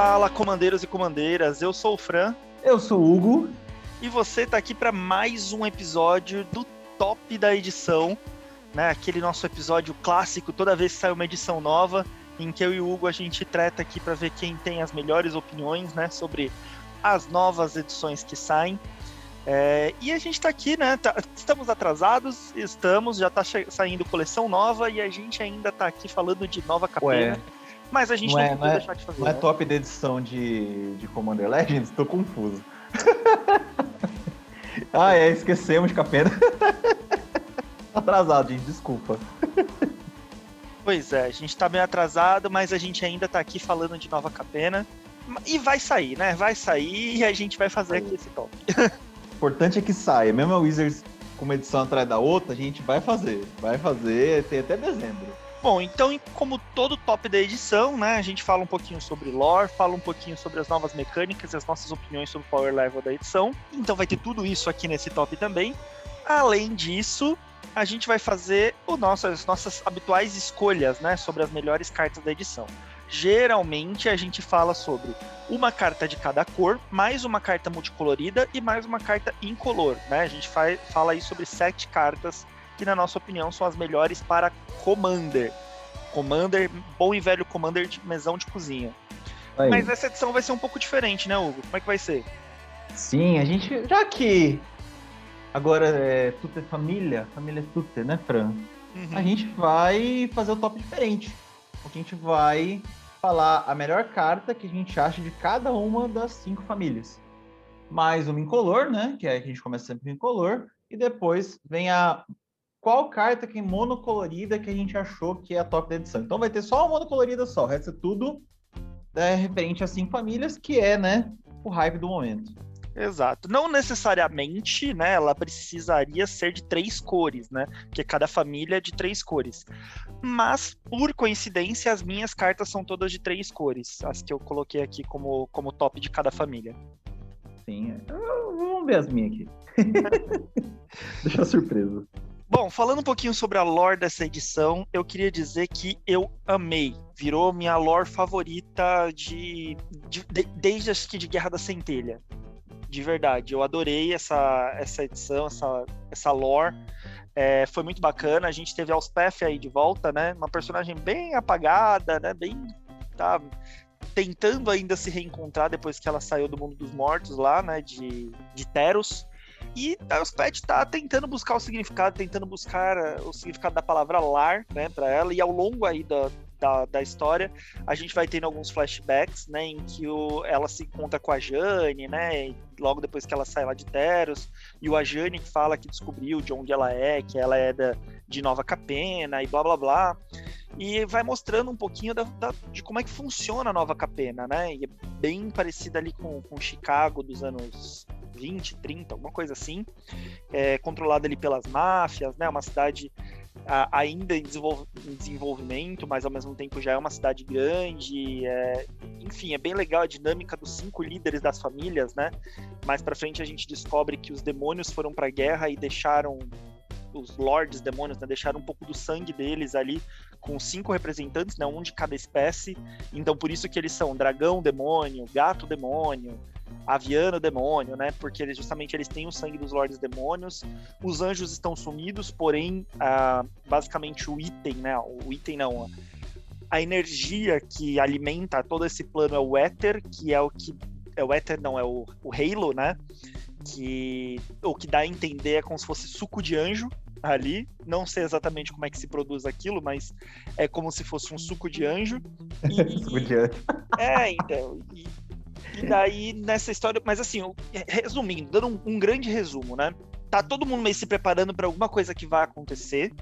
Fala, comandeiros e comandeiras, eu sou o Fran. Eu sou o Hugo. E você tá aqui para mais um episódio do Top da Edição, né? Aquele nosso episódio clássico, toda vez que sai uma edição nova, em que eu e o Hugo a gente treta aqui para ver quem tem as melhores opiniões, né? Sobre as novas edições que saem. E a gente tá aqui, né? Estamos atrasados, já tá saindo coleção nova e a gente ainda tá aqui falando de nova capena. Mas a gente não podia deixar de fazer. Não é top da edição de Commander Legends? Tô confuso. Esquecemos de capena. Atrasado, gente, desculpa. Pois é, a gente tá bem atrasado, mas a gente ainda tá aqui falando de nova capena. E vai sair, né? Vai sair e a gente vai fazer aqui esse top. O importante é que saia. Mesmo a Wizards com uma edição atrás da outra, a gente vai fazer. Vai fazer, tem até dezembro. Bom, então, como todo top da edição, né, a gente fala um pouquinho sobre lore, fala um pouquinho sobre as novas mecânicas e as nossas opiniões sobre o power level da edição. Então vai ter tudo isso aqui nesse top também. Além disso, a gente vai fazer as nossas habituais escolhas, né, sobre as melhores cartas da edição. Geralmente a gente fala sobre uma carta de cada cor, mais uma carta multicolorida e mais uma carta incolor, né? A gente fala aí sobre 7 cartas que, na nossa opinião, são as melhores para Commander. Bom e velho Commander de mesão de cozinha. Aí. Mas essa edição vai ser um pouco diferente, né, Hugo? Como é que vai ser? Sim, a gente, já que agora é tudo é família é tudo, né, Fran? Uhum. A gente vai fazer o top diferente. A gente vai falar a melhor carta que a gente acha de cada uma das 5 famílias. Mais uma incolor, né? Que é a gente começa sempre com incolor. E depois vem qual carta que é monocolorida que a gente achou que é a top da edição. Então vai ter só uma monocolorida só. O resto é tudo referente às 5 famílias, que é, né, o hype do momento. Exato. Não necessariamente, né, ela precisaria ser de 3 cores, né? Porque cada família é de 3 cores. Mas, por coincidência, as minhas cartas são todas de 3 cores. As que eu coloquei aqui como top de cada família. Sim. Vamos ver as minhas aqui. Deixa surpresa. Bom, falando um pouquinho sobre a lore dessa edição, eu queria dizer que eu amei. Virou minha lore favorita desde acho que de Guerra da Centelha. De verdade, eu adorei essa edição, essa lore. Foi muito bacana. A gente teve a Elspeth aí de volta, né? Uma personagem bem apagada, né? Tá tentando ainda se reencontrar depois que ela saiu do mundo dos mortos lá, né? De Theros. E a Elspeth tá tentando buscar o significado da palavra lar, né, para ela, e ao longo aí da história, a gente vai tendo alguns flashbacks, né, em que ela se encontra com a Jane, né, logo depois que ela sai lá de Theros, e o Ajani fala que descobriu de onde ela é, que ela é de Nova Capena, e blá blá blá, e vai mostrando um pouquinho de como é que funciona a Nova Capena, né, e é bem parecida ali com Chicago dos anos 20, 30, alguma coisa assim, controlada ali pelas máfias, né, uma cidade ainda em desenvolvimento, mas ao mesmo tempo já é uma cidade grande, enfim, é bem legal a dinâmica dos 5 líderes das famílias, né, mais pra frente a gente descobre que os demônios foram pra guerra e deixaram os lords demônios, né, deixaram um pouco do sangue deles ali com 5 representantes, né, um de cada espécie, então por isso que eles são dragão demônio, gato demônio, aviano demônio, né? Porque eles têm o sangue dos lords demônios. Os anjos estão sumidos, porém, basicamente o item, né? A energia que alimenta todo esse plano é o éter, que é o que é o éter, não é o Halo, né? O que dá a entender é como se fosse suco de anjo ali. Não sei exatamente como é que se produz aquilo, mas é como se fosse um suco de anjo. Suco de anjo. Então. E daí, nessa história... Mas assim, resumindo, dando um grande resumo, né? Tá todo mundo meio se preparando para alguma coisa que vai acontecer.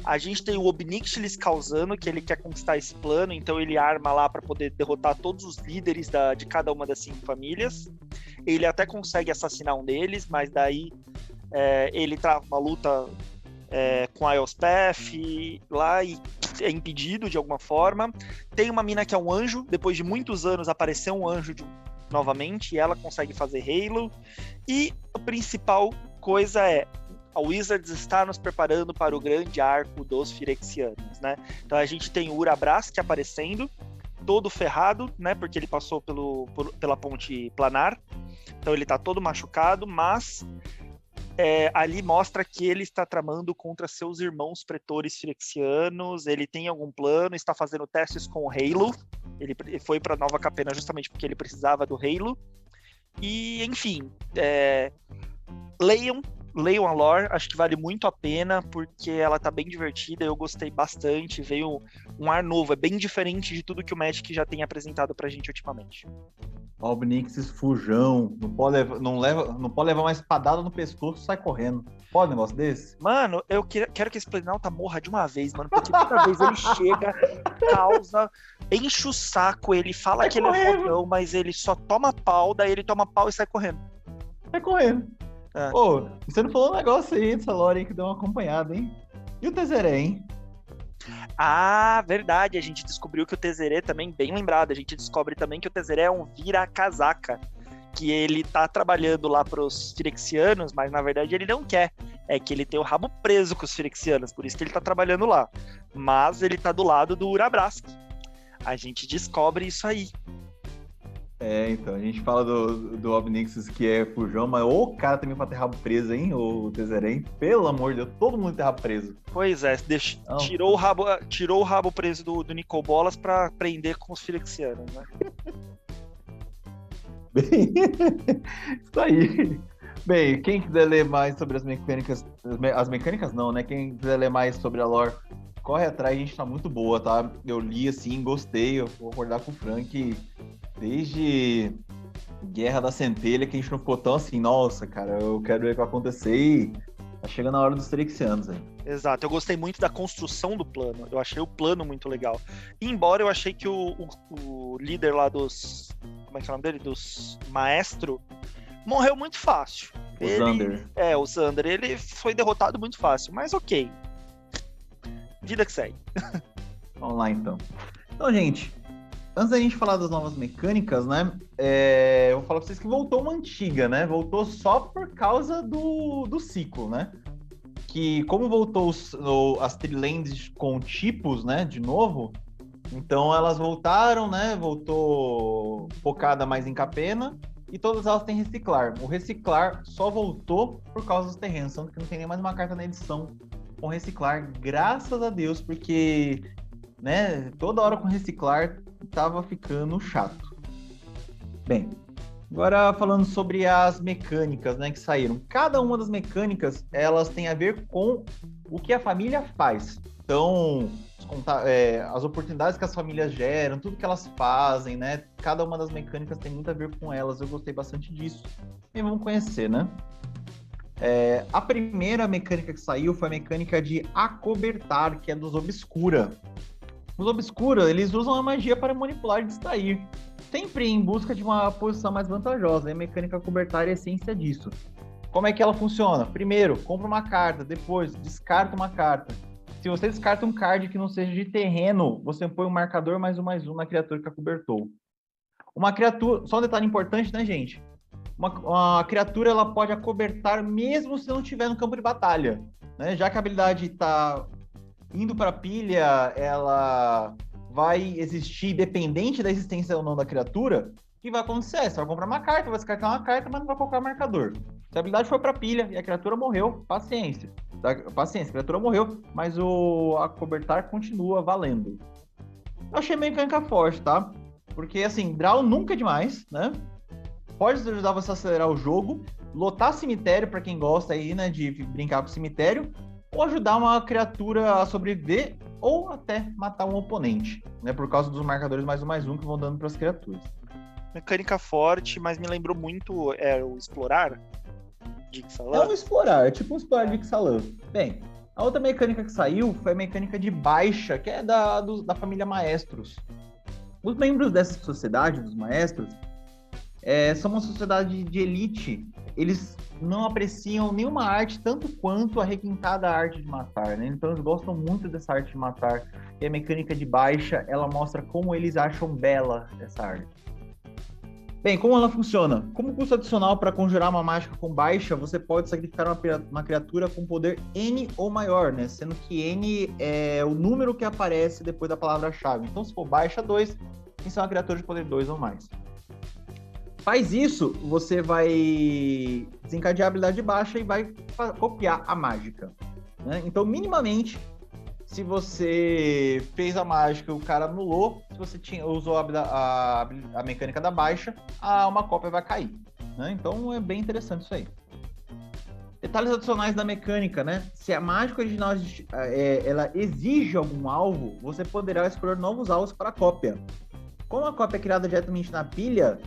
A gente tem o Ob-Nixilis causando, que ele quer conquistar esse plano, então ele arma lá para poder derrotar todos os líderes de cada uma das 5 famílias. Ele até consegue assassinar um deles, mas daí ele trava uma luta com a Elspeth lá e é impedido de alguma forma. Tem uma mina que é um anjo, depois de muitos anos apareceu um anjo novamente e ela consegue fazer Halo. E a principal coisa é a Wizards está nos preparando para o grande arco dos Phyrexianos, né? Então a gente tem o Urabrask aparecendo, todo ferrado, né? Porque ele passou pela ponte planar. Então ele tá todo machucado, mas ali mostra que ele está tramando contra seus irmãos pretores firexianos. Ele tem algum plano, está fazendo testes com o Halo. Ele foi para Nova Capena justamente porque ele precisava do Halo. E, enfim, leiam a lore, acho que vale muito a pena, porque ela tá bem divertida, eu gostei bastante, veio um ar novo, é bem diferente de tudo que o Magic já tem apresentado pra gente ultimamente. Obnixes fujão, não pode levar uma espadada no pescoço e sai correndo. Pode um negócio desse? Mano, eu quero que esse Planalta morra de uma vez, mano, porque toda vez ele chega, causa, enche o saco, ele fala sai que correndo. Ele é fodão, mas ele só toma pau, daí ele toma pau e sai correndo. Sai correndo. Pô, você não falou um negócio aí dessa lore aí que deu uma acompanhada, hein? E o Tezzeret, hein? Ah, verdade, a gente descobriu que o Tezzeret também, bem lembrado, a gente descobre também que o Tezzeret é um vira-casaca, que ele tá trabalhando lá pros Firexianos, mas na verdade ele não quer, é que ele tem o rabo preso com os Firexianos, por isso que ele tá trabalhando lá, mas ele tá do lado do Urabrask, a gente descobre isso aí. Então, a gente fala do Obnixis que é fujão, mas o cara também pode ter rabo preso, hein, o Tezzeret, pelo amor de Deus, todo mundo tem rabo preso. Pois é, tirou o rabo preso do Nicobolas pra prender com os Firexianos, né? Bem, isso aí. Bem, quem quiser ler mais sobre as mecânicas não, né, quem quiser ler mais sobre a lore, corre atrás, a gente tá muito boa, tá? Eu li assim, gostei, eu vou acordar com o Frank desde Guerra da Centelha, que a gente não ficou tão assim, nossa, cara, eu quero ver o que vai acontecer e tá chegando a hora dos Firexianos aí. Exato, eu gostei muito da construção do plano, eu achei o plano muito legal. Embora eu achei que o líder lá dos... Como é que é o nome dele? Dos Maestro, morreu muito fácil. Xander. O Xander, ele foi derrotado muito fácil, mas ok. Vida que segue. Vamos lá, então. Então, gente, antes da gente falar das novas mecânicas, né, eu vou falar pra vocês que voltou uma antiga, né, voltou só por causa do ciclo, né, que como voltou as Trilands com tipos, né, de novo, então elas voltaram, né, voltou focada mais em Capena, e todas elas têm reciclar. O reciclar só voltou por causa dos terrenos, tanto que não tem nem mais uma carta na edição com reciclar, graças a Deus, porque, né, toda hora com reciclar tava ficando chato. Bem, agora falando sobre as mecânicas, né, que saíram. Cada uma das mecânicas, elas têm a ver com o que a família faz. Então, as oportunidades que as famílias geram, tudo que elas fazem, né, cada uma das mecânicas tem muito a ver com elas. Eu gostei bastante disso. E vamos conhecer, né? A primeira mecânica que saiu foi a mecânica de acobertar, que é dos Obscura. Os Obscura, eles usam a magia para manipular e distrair, sempre em busca de uma posição mais vantajosa. E a mecânica acobertar é a essência disso. Como é que ela funciona? Primeiro, compra uma carta, depois descarta uma carta. Se você descarta um card que não seja de terreno, você põe um marcador mais um na criatura que acobertou. Uma criatura, só um detalhe importante, né, gente? Uma criatura, ela pode acobertar mesmo se não estiver no campo de batalha, né? Já que a habilidade está indo para a pilha, ela vai existir dependente da existência ou não da criatura. O que vai acontecer? Você vai comprar uma carta, vai descartar uma carta, mas não vai colocar marcador. Se a habilidade foi para a pilha e a criatura morreu, paciência. Paciência, a criatura morreu, mas o acobertar continua valendo. Eu achei mecânica forte, tá? Porque, assim, draw nunca é demais, né? Pode ajudar você a acelerar o jogo, lotar cemitério para quem gosta aí, né, de brincar com o cemitério, ou ajudar uma criatura a sobreviver, ou até matar um oponente, né, por causa dos marcadores mais um que vão dando para as criaturas. Mecânica forte, mas me lembrou muito o Explorar de Ixalan. É um Explorar, é tipo um Explorar de Ixalan. Bem, a outra mecânica que saiu foi a mecânica de baixa, que é da família Maestros. Os membros dessa sociedade, dos Maestros, são uma sociedade de elite. Eles não apreciam nenhuma arte tanto quanto a requintada arte de matar, né? Então eles gostam muito dessa arte de matar. E a mecânica de baixa, ela mostra como eles acham bela essa arte. Bem, como ela funciona? Como custo adicional para conjurar uma mágica com baixa, você pode sacrificar uma criatura com poder N ou maior, né? Sendo que N é o número que aparece depois da palavra-chave. Então, se for baixa 2, em ser uma criatura de poder 2 ou mais. Faz isso, você vai desencadear a habilidade baixa e vai copiar a mágica, né? Então, minimamente, se você fez a mágica e o cara anulou, se você usou a mecânica da baixa, uma cópia vai cair, né? Então, é bem interessante isso aí. Detalhes adicionais da mecânica, né? Se a mágica original ela exige algum alvo, você poderá escolher novos alvos para a cópia. Como a cópia é criada diretamente na pilha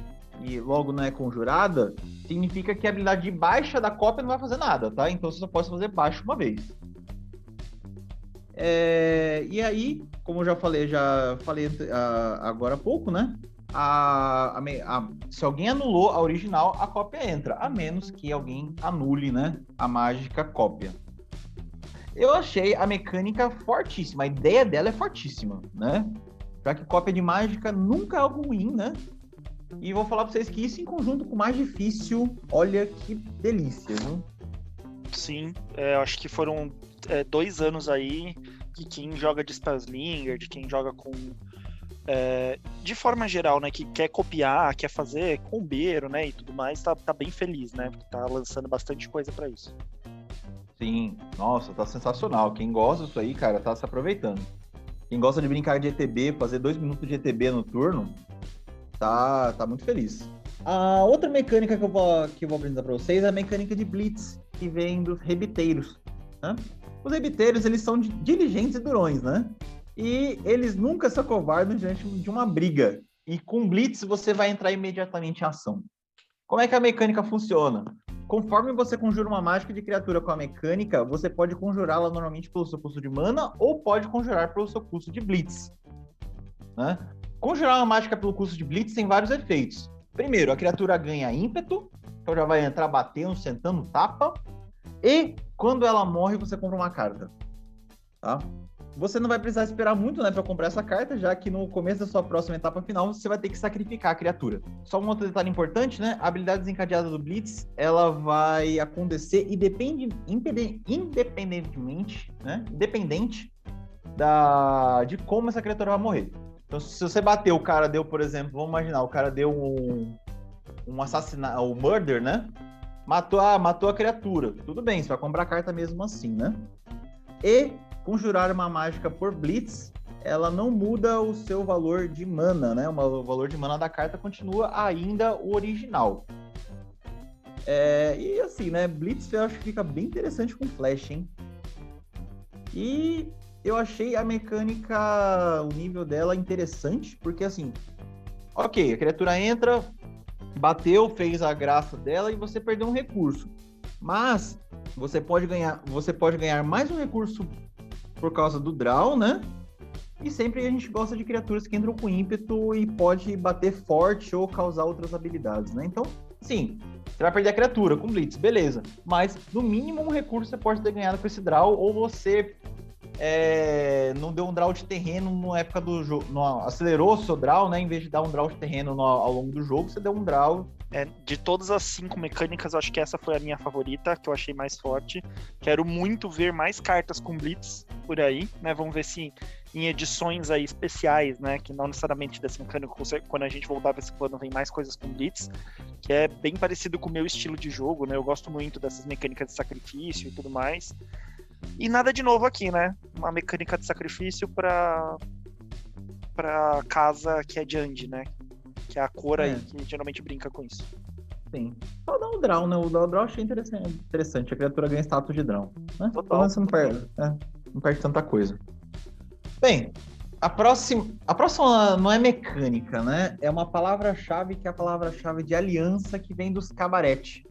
e logo não é conjurada, significa que a habilidade de baixa da cópia não vai fazer nada, tá? Então você só pode fazer baixa uma vez. E aí, como eu já falei agora há pouco, né? Se alguém anulou a original, a cópia entra, a menos que alguém anule, né, a mágica cópia. Eu achei a mecânica fortíssima, a ideia dela é fortíssima, né? Já que cópia de mágica nunca é algo ruim, né? E vou falar pra vocês que isso em conjunto com o mais difícil, olha que delícia, viu? Sim, eu acho que foram 2 anos aí de quem joga de Spellslinger, de quem joga com... de forma geral, né, que quer copiar, quer fazer combeiro, né, e tudo mais, tá bem feliz, né, porque tá lançando bastante coisa pra isso. Sim, nossa, tá sensacional. Quem gosta disso aí, cara, tá se aproveitando. Quem gosta de brincar de ETB, fazer 2 minutos de ETB no turno, tá muito feliz. A outra mecânica que eu vou apresentar para vocês é a mecânica de Blitz, que vem dos rebiteiros, né? Os rebiteiros, eles são diligentes e durões, né? E eles nunca se acovardam diante de uma briga. E com Blitz, você vai entrar imediatamente em ação. Como é que a mecânica funciona? Conforme você conjura uma mágica de criatura com a mecânica, você pode conjurá-la normalmente pelo seu custo de mana ou pode conjurar pelo seu custo de Blitz, né? Conjurar uma mágica pelo custo de Blitz tem vários efeitos. Primeiro, a criatura ganha ímpeto, então já vai entrar batendo, sentando, tapa. E quando ela morre, você compra uma carta. Tá? Você não vai precisar esperar muito, né, para comprar essa carta, já que no começo da sua próxima etapa final, você vai ter que sacrificar a criatura. Só um outro detalhe importante, né? A habilidade desencadeada do Blitz, ela vai acontecer independentemente, né? Independente de como essa criatura vai morrer. Então, se você bater, o cara deu, por exemplo, vamos imaginar, o cara deu um assassinato, um murder, né? Matou a criatura. Tudo bem, você vai comprar a carta mesmo assim, né? E conjurar uma mágica por Blitz, ela não muda o seu valor de mana, né? O valor de mana da carta continua ainda o original. E assim, né? Blitz eu acho que fica bem interessante com Flash, hein? E eu achei a mecânica, o nível dela interessante, porque assim, ok, a criatura entra, bateu, fez a graça dela e você perdeu um recurso. Mas você pode ganhar mais um recurso por causa do draw, né? E sempre a gente gosta de criaturas que entram com ímpeto e pode bater forte ou causar outras habilidades, né? Então, sim, você vai perder a criatura com Blitz, beleza. Mas, no mínimo, um recurso você pode ter ganhado com esse draw, ou você não deu um draw de terreno na época do jogo, acelerou o seu draw, né? Em vez de dar um draw de terreno ao longo do jogo, você deu um draw. De todas as 5 mecânicas, eu acho que essa foi a minha favorita, que eu achei mais forte. Quero muito ver mais cartas com Blitz por aí, né? Vamos ver se em edições aí especiais, né? Que não necessariamente dessa mecânica, quando a gente voltar para esse plano, vem mais coisas com Blitz, que é bem parecido com o meu estilo de jogo, né? Eu gosto muito dessas mecânicas de sacrifício e tudo mais. E nada de novo aqui, né? Uma mecânica de sacrifício pra casa que é Jund, né? Que é a cor aí que geralmente brinca com isso. Sim. Só dá um draw, né? O draw eu achei interessante. A criatura ganha status de draw, né? Total. Você não perde tanta coisa. Bem, a próxima não é mecânica, né? É uma palavra-chave que é a palavra-chave de aliança que vem dos cabarete.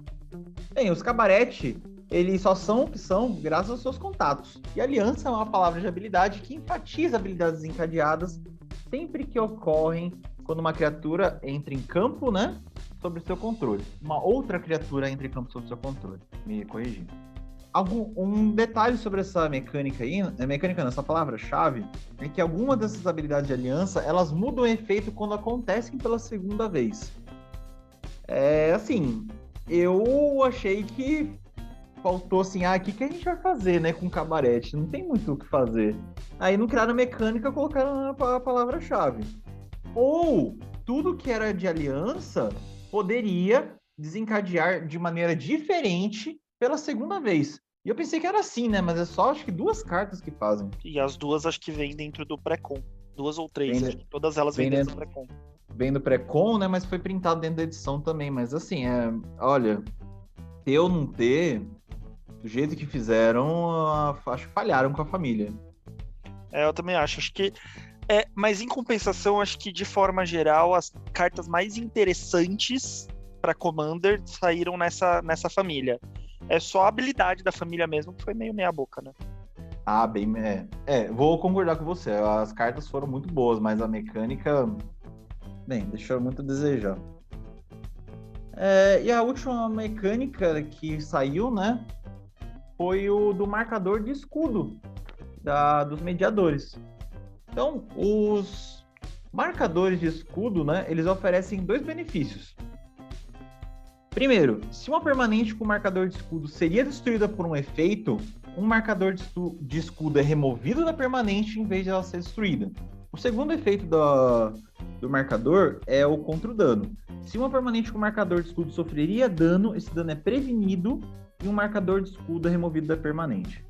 Bem, os cabarete, eles só são o que são graças aos seus contatos. E aliança é uma palavra de habilidade que enfatiza habilidades desencadeadas sempre que ocorrem quando uma criatura entra em campo, né? Sob seu controle. Uma outra criatura entra em campo sob seu controle. Me corrigindo. Um detalhe sobre essa mecânica aí, essa palavra-chave, é que algumas dessas habilidades de aliança, elas mudam o efeito quando acontecem pela segunda vez. Assim, eu achei que faltou assim, o que a gente vai fazer, né, com cabarete? Não tem muito o que fazer. Aí não criaram mecânica, colocaram a palavra-chave. Ou tudo que era de aliança poderia desencadear de maneira diferente pela segunda vez. E eu pensei que era assim, né? Mas é só, acho que 2 cartas que fazem. E as duas acho que vêm dentro do pré-com. 2 ou 3, acho que todas elas vêm dentro do pré-com. Vem do pré-com, né? Mas foi printado dentro da edição também. Mas assim, olha, ter ou não ter, do jeito que fizeram, acho que falharam com a família. Eu também acho que mas em compensação, acho que de forma geral, as cartas mais interessantes para Commander saíram nessa família. É só a habilidade da família mesmo que foi meio meia boca, né? Bem, vou concordar com você. As cartas foram muito boas, mas a mecânica, bem, deixou muito a desejar. E a última mecânica que saiu, né, foi o do marcador de escudo dos mediadores. Então, os marcadores de escudo, né, eles oferecem 2 benefícios. Primeiro, se uma permanente com marcador de escudo seria destruída por um efeito, um marcador de escudo é removido da permanente em vez de ela ser destruída. O segundo efeito do marcador é o contra o dano. Se uma permanente com marcador de escudo sofreria dano, esse dano é prevenido e um marcador de escudo é removido da permanente.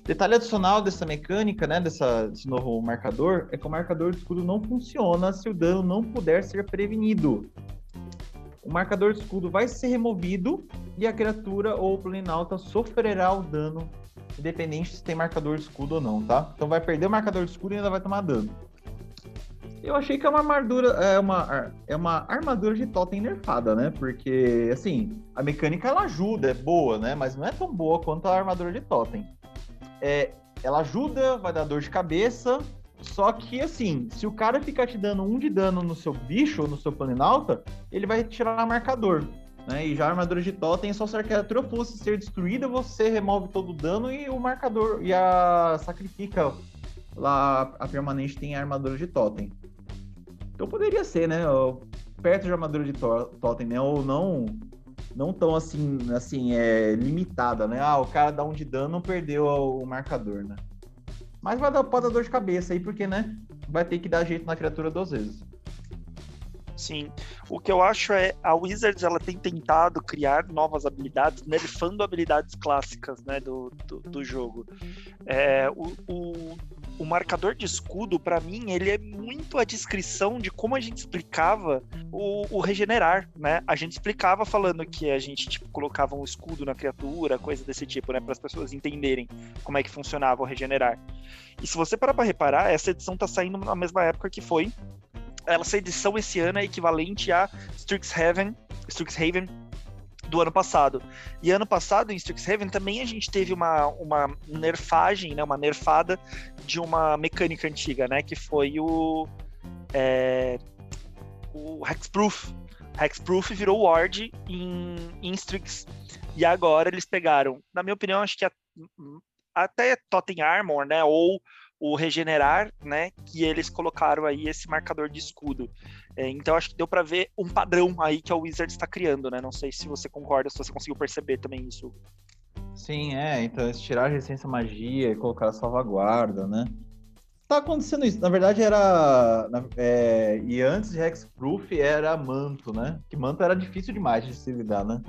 Detalhe adicional dessa mecânica, né, desse novo marcador, é que o marcador de escudo não funciona se o dano não puder ser prevenido. O marcador de escudo vai ser removido e a criatura ou o Planinauta sofrerá o dano, independente se tem marcador de escudo ou não, tá? Então vai perder o marcador de escudo e ainda vai tomar dano. Eu achei que é uma armadura de totem nerfada, né? Porque, assim, a mecânica ela ajuda, é boa, né? Mas não é tão boa quanto a armadura de totem. Ela ajuda, vai dar dor de cabeça, só que, assim, se o cara ficar te dando 1 de dano no seu bicho ou no seu Planinauta, ele vai tirar marcador, né? E já a armadura de totem, só se a criatura fosse ser destruída, você remove todo o dano e o marcador, sacrifica lá a permanente tem a armadura de totem. Então poderia ser, né? Perto de armadura de totem, né? Ou não tão assim limitada, né? O cara dá 1 de dano, não perdeu o marcador, né? Mas pode dar dor de cabeça aí, porque, né? Vai ter que dar jeito na criatura 2 vezes. Sim. O que eu acho a Wizards ela tem tentado criar novas habilidades, nerfando habilidades clássicas, né, do jogo. O marcador de escudo, para mim, ele é muito a descrição de como a gente explicava o regenerar, né? A gente explicava falando que a gente colocava um escudo na criatura, coisa desse tipo, né? Para as pessoas entenderem como é que funcionava o regenerar. E se você parar para reparar, essa edição tá saindo na mesma época que foi. Essa edição esse ano é equivalente a Strixhaven do ano passado. E ano passado, em Strixhaven, também a gente teve uma nerfagem, né, uma nerfada de uma mecânica antiga, né, que foi o Hexproof. Hexproof virou Ward em Strix. E agora eles pegaram, na minha opinião, acho que até Totem Armor, né, ou o Regenerar, né, que eles colocaram aí esse marcador de escudo. Então acho que deu para ver um padrão aí que a Wizards está criando, né? Não sei se você concorda, se você conseguiu perceber também isso. Sim, então eles tiraram a resistência à magia e colocaram a salvaguarda, né? Tá acontecendo isso. Na verdade e antes de Hexproof era manto, né? Que manto era difícil demais de se lidar, né?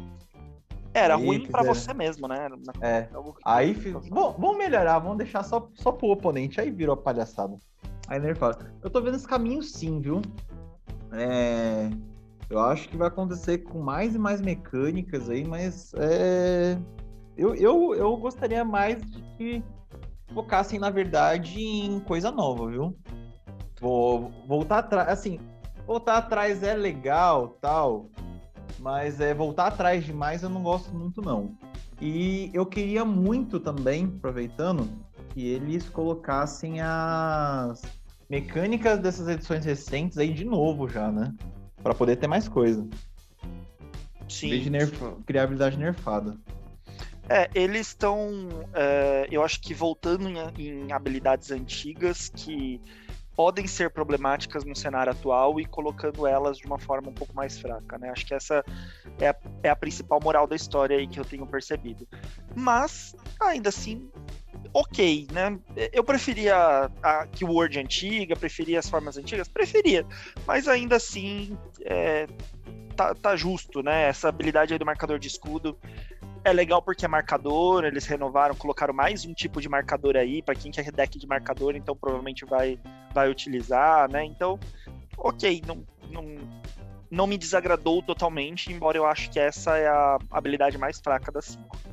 Era aí ruim para você mesmo, né? Aí, vamos melhorar, vamos deixar só pro oponente. Aí virou a palhaçada. Aí nerfaram. Eu tô vendo esse caminho sim, viu? Eu acho que vai acontecer com mais e mais mecânicas aí, mas eu gostaria mais de que focassem, na verdade, em coisa nova, viu? Vou voltar atrás, assim, voltar atrás é legal, tal, mas voltar atrás demais eu não gosto muito, não. E eu queria muito também, aproveitando, que eles colocassem as mecânicas dessas edições recentes aí de novo já, né? Pra poder ter mais coisa. Sim. Em vez de criar habilidade nerfada. Eles estão, eu acho que voltando em habilidades antigas que podem ser problemáticas no cenário atual e colocando elas de uma forma um pouco mais fraca, né? Acho que essa é a principal moral da história aí que eu tenho percebido. Mas, ainda assim, ok, né? Eu preferia a keyword antiga, preferia as formas antigas, preferia, mas ainda assim tá justo, né? Essa habilidade aí do marcador de escudo é legal porque é marcador, eles renovaram, colocaram mais um tipo de marcador aí, para quem quer deck de marcador, então provavelmente vai utilizar, né? Então, ok, não me desagradou totalmente, embora eu acho que essa é a habilidade mais fraca das 5.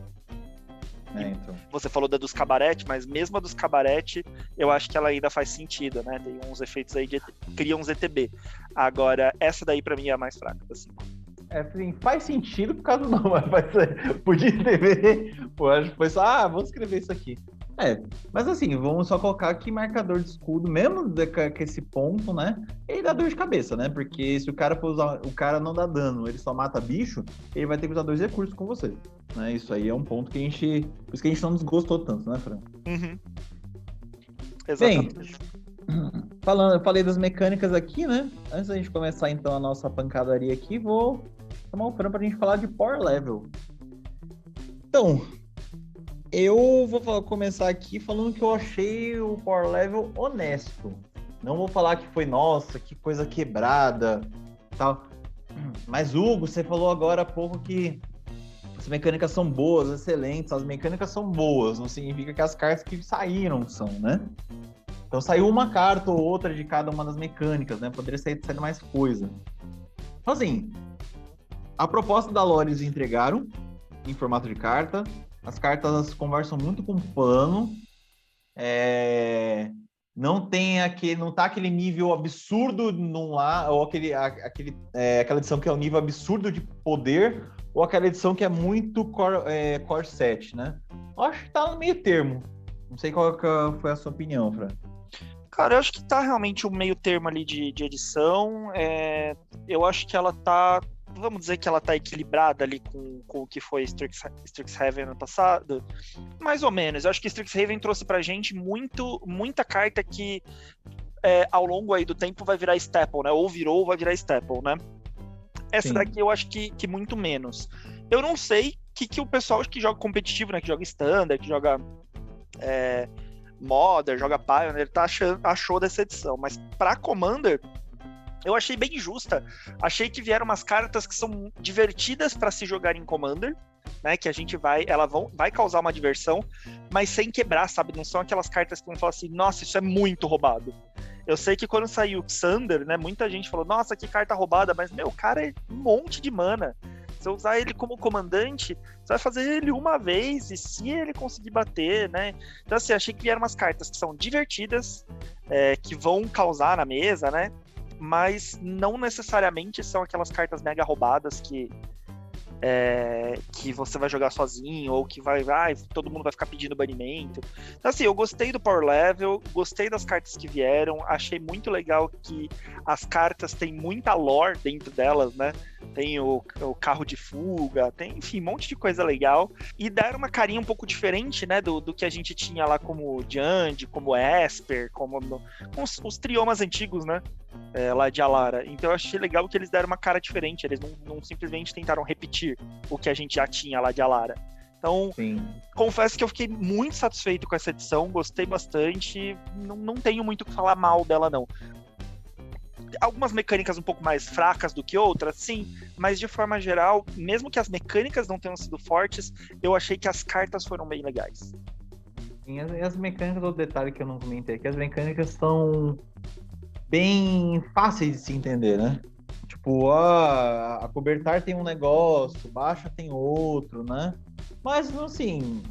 Então. Você falou da dos cabarete, mas mesmo a dos cabarete, eu acho que ela ainda faz sentido, né? Tem uns efeitos aí cria uns ETB. Agora, essa daí pra mim é a mais fraca das 5. Assim, faz sentido por causa do nome, mas podia escrever, pô, acho que foi só, vamos escrever isso aqui. Mas assim, vamos só colocar aqui marcador de escudo, mesmo com esse ponto, né? Ele dá dor de cabeça, né? Porque se o cara for usar, o cara não dá dano, ele só mata bicho, ele vai ter que usar 2 recursos com você. Né? Isso aí é um ponto que por isso que a gente não desgostou tanto, né, Fran? Uhum. Exatamente. Bem, eu falei das mecânicas aqui, né? Antes da gente começar então a nossa pancadaria aqui, vou chamar o Fran pra gente falar de Power Level. Então, eu vou começar aqui falando que eu achei o Power Level honesto. Não vou falar que foi, nossa, que coisa quebrada, tal. Mas, Hugo, você falou agora há pouco que as mecânicas são boas, excelentes. As mecânicas são boas, não significa que as cartas que saíram são, né? Então saiu uma carta ou outra de cada uma das mecânicas, né? Poderia sair mais coisa. Então, assim, a proposta da lore eles entregaram em formato de carta. As cartas conversam muito com o plano. Não tá aquele nível absurdo num lá, ou aquela edição que é um nível absurdo de poder, ou aquela edição que é muito core set, né? Eu acho que tá no meio termo. Não sei qual foi a sua opinião, Fran. Cara, eu acho que tá realmente um meio termo ali de edição. Eu acho que ela tá, vamos dizer que ela tá equilibrada ali com o que foi Strixhaven ano passado. Mais ou menos. Eu acho que Strixhaven trouxe pra gente muita carta que ao longo aí do tempo vai virar staple, né? Ou virou ou vai virar staple, né? Essa Sim. daqui eu acho que muito menos. Eu não sei que o pessoal que joga competitivo, né? Que joga standard, que joga Modern, joga Pioneer, achou dessa edição. Mas pra Commander, eu achei bem justa. Achei que vieram umas cartas que são divertidas para se jogar em Commander, né? Que a gente vai causar uma diversão, mas sem quebrar, sabe? Não são aquelas cartas que vão falar assim, nossa, isso é muito roubado. Eu sei que quando saiu o Xander, né? Muita gente falou, nossa, que carta roubada, mas, meu, cara é um monte de mana. Se eu usar ele como comandante, você vai fazer ele uma vez, e se ele conseguir bater, né? Então, assim, achei que vieram umas cartas que são divertidas, que vão causar na mesa, né? Mas não necessariamente são aquelas cartas mega roubadas que você vai jogar sozinho, ou que todo mundo vai ficar pedindo banimento. Então, assim, eu gostei do Power Level, gostei das cartas que vieram, achei muito legal que as cartas têm muita lore dentro delas, né? Tem o carro de fuga, tem, enfim, um monte de coisa legal. E deram uma carinha um pouco diferente, né, do que a gente tinha lá como Jund, como Esper, como os triomas antigos, né? Lá de Alara. Então eu achei legal que eles deram uma cara diferente, eles não simplesmente tentaram repetir o que a gente já tinha lá de Alara. Então, Sim. Confesso que eu fiquei muito satisfeito com essa edição, gostei bastante, não tenho muito o que falar mal dela, não. Algumas mecânicas um pouco mais fracas do que outras, sim, mas de forma geral, mesmo que as mecânicas não tenham sido fortes, eu achei que as cartas foram bem legais. Sim, as mecânicas, o detalhe que eu não comentei, é que as mecânicas são bem fáceis de se entender, né? Tipo, a Cobertar tem um negócio, Baixa tem outro, né? Mas, assim,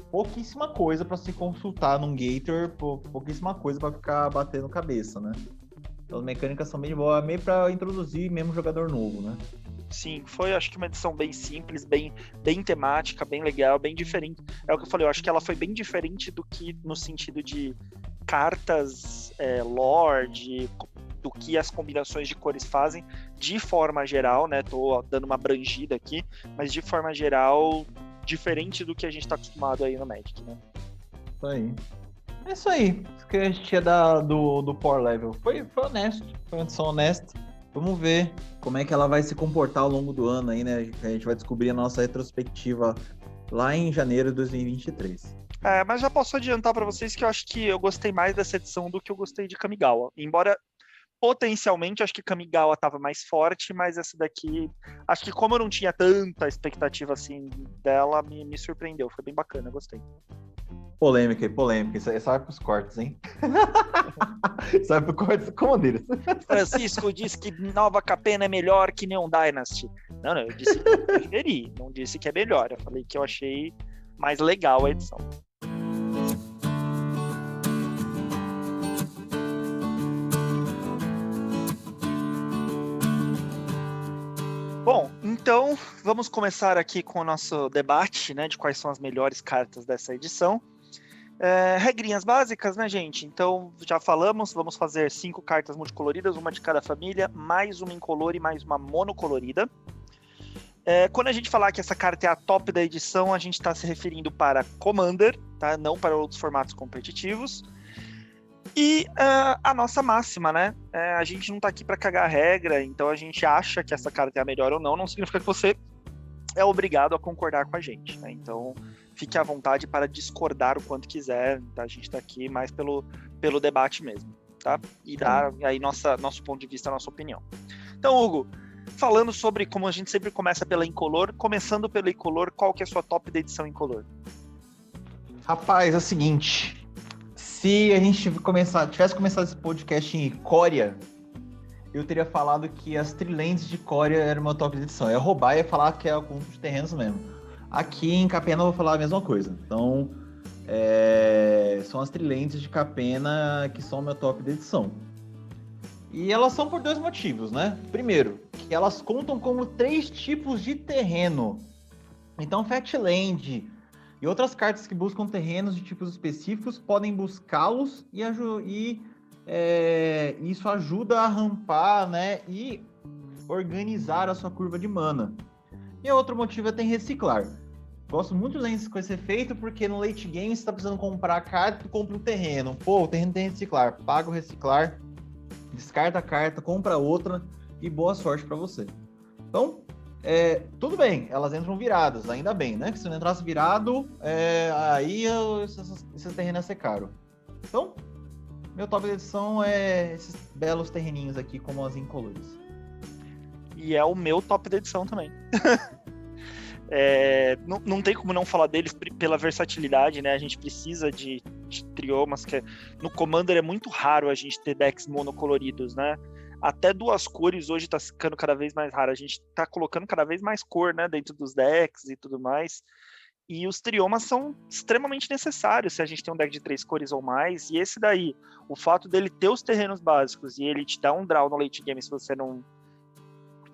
pouquíssima coisa para se consultar num Gator, pouquíssima coisa para ficar batendo cabeça, né? Então, as mecânicas são bem boas, meio para introduzir mesmo jogador novo, né? Sim, foi, acho que uma edição bem simples, bem temática, bem legal, bem diferente. É o que eu falei, eu acho que ela foi bem diferente do que no sentido de cartas, lore, do que as combinações de cores fazem, de forma geral, né? Tô dando uma abrangida aqui, mas de forma geral, diferente do que a gente tá acostumado aí no Magic, né? Isso aí. É isso aí. Isso que a gente tinha do Power Level. Foi honesto, foi uma edição honesta. Vamos ver como é que ela vai se comportar ao longo do ano aí, né? A gente vai descobrir a nossa retrospectiva lá em janeiro de 2023. Mas já posso adiantar para vocês que eu acho que eu gostei mais dessa edição do que eu gostei de Kamigawa. Embora, potencialmente, acho que Kamigawa estava mais forte, mas essa daqui, acho que como eu não tinha tanta expectativa assim dela, me surpreendeu. Foi bem bacana, gostei. Polêmica. Isso vai pros cortes, hein? Isso vai pros cortes do Comandeiros. Francisco disse que Nova Capena é melhor que Neon Dynasty. Não, eu disse que eu preferi, não disse que é melhor. Eu falei que eu achei mais legal a edição. Bom, então vamos começar aqui com o nosso debate, né, de quais são as melhores cartas dessa edição. Regrinhas básicas, né, gente? Então, já falamos, vamos fazer 5 cartas multicoloridas, uma de cada família, mais uma incolor e mais uma monocolorida. Quando a gente falar que essa carta é a top da edição, a gente está se referindo para Commander, tá? Não para outros formatos competitivos. E a nossa máxima, né? A gente não está aqui para cagar a regra, então a gente acha que essa carta é a melhor ou não significa que você é obrigado a concordar com a gente, né? Então, fique à vontade para discordar o quanto quiser, tá? A gente está aqui mais pelo debate mesmo, tá? E dar aí nosso ponto de vista, nossa opinião. Então, Hugo, falando sobre como a gente sempre começa pela incolor, começando pela incolor, qual que é a sua top da edição incolor? Rapaz, é o seguinte, se a gente tivesse começado esse podcast em Icória, eu teria falado que as Trilentes de Icória eram uma top de edição. Eu ia roubar e ia falar que é o conjunto de terrenos mesmo. Aqui em Capena eu vou falar a mesma coisa. Então, são as Trilentes de Capena que são meu top de edição. E elas são por 2 motivos, né? Primeiro, que elas contam como 3 tipos de terreno. Então, Fatland e outras cartas que buscam terrenos de tipos específicos podem buscá-los e isso ajuda a rampar, né? E organizar a sua curva de mana. E outro motivo é reciclar. Gosto muito com esse efeito porque no late game você está precisando comprar a carta, tu compra um terreno. Pô, o terreno tem reciclar. Paga o reciclar, descarta a carta, compra outra e boa sorte para você. Então, tudo bem, elas entram viradas, ainda bem, né? Que se não entrasse virado, aí esse terreno ia ser caro. Então, meu top de edição é esses belos terreninhos aqui, como as incolores. E é o meu top da edição também. Não tem como não falar deles pela versatilidade, né? A gente precisa de triomas, no Commander é muito raro a gente ter decks monocoloridos, né? Até 2 cores hoje tá ficando cada vez mais raro. A gente tá colocando cada vez mais cor, né, dentro dos decks e tudo mais. E os triomas são extremamente necessários se a gente tem um deck de 3 cores ou mais. E esse daí, o fato dele ter os terrenos básicos e ele te dar um draw no late game se você não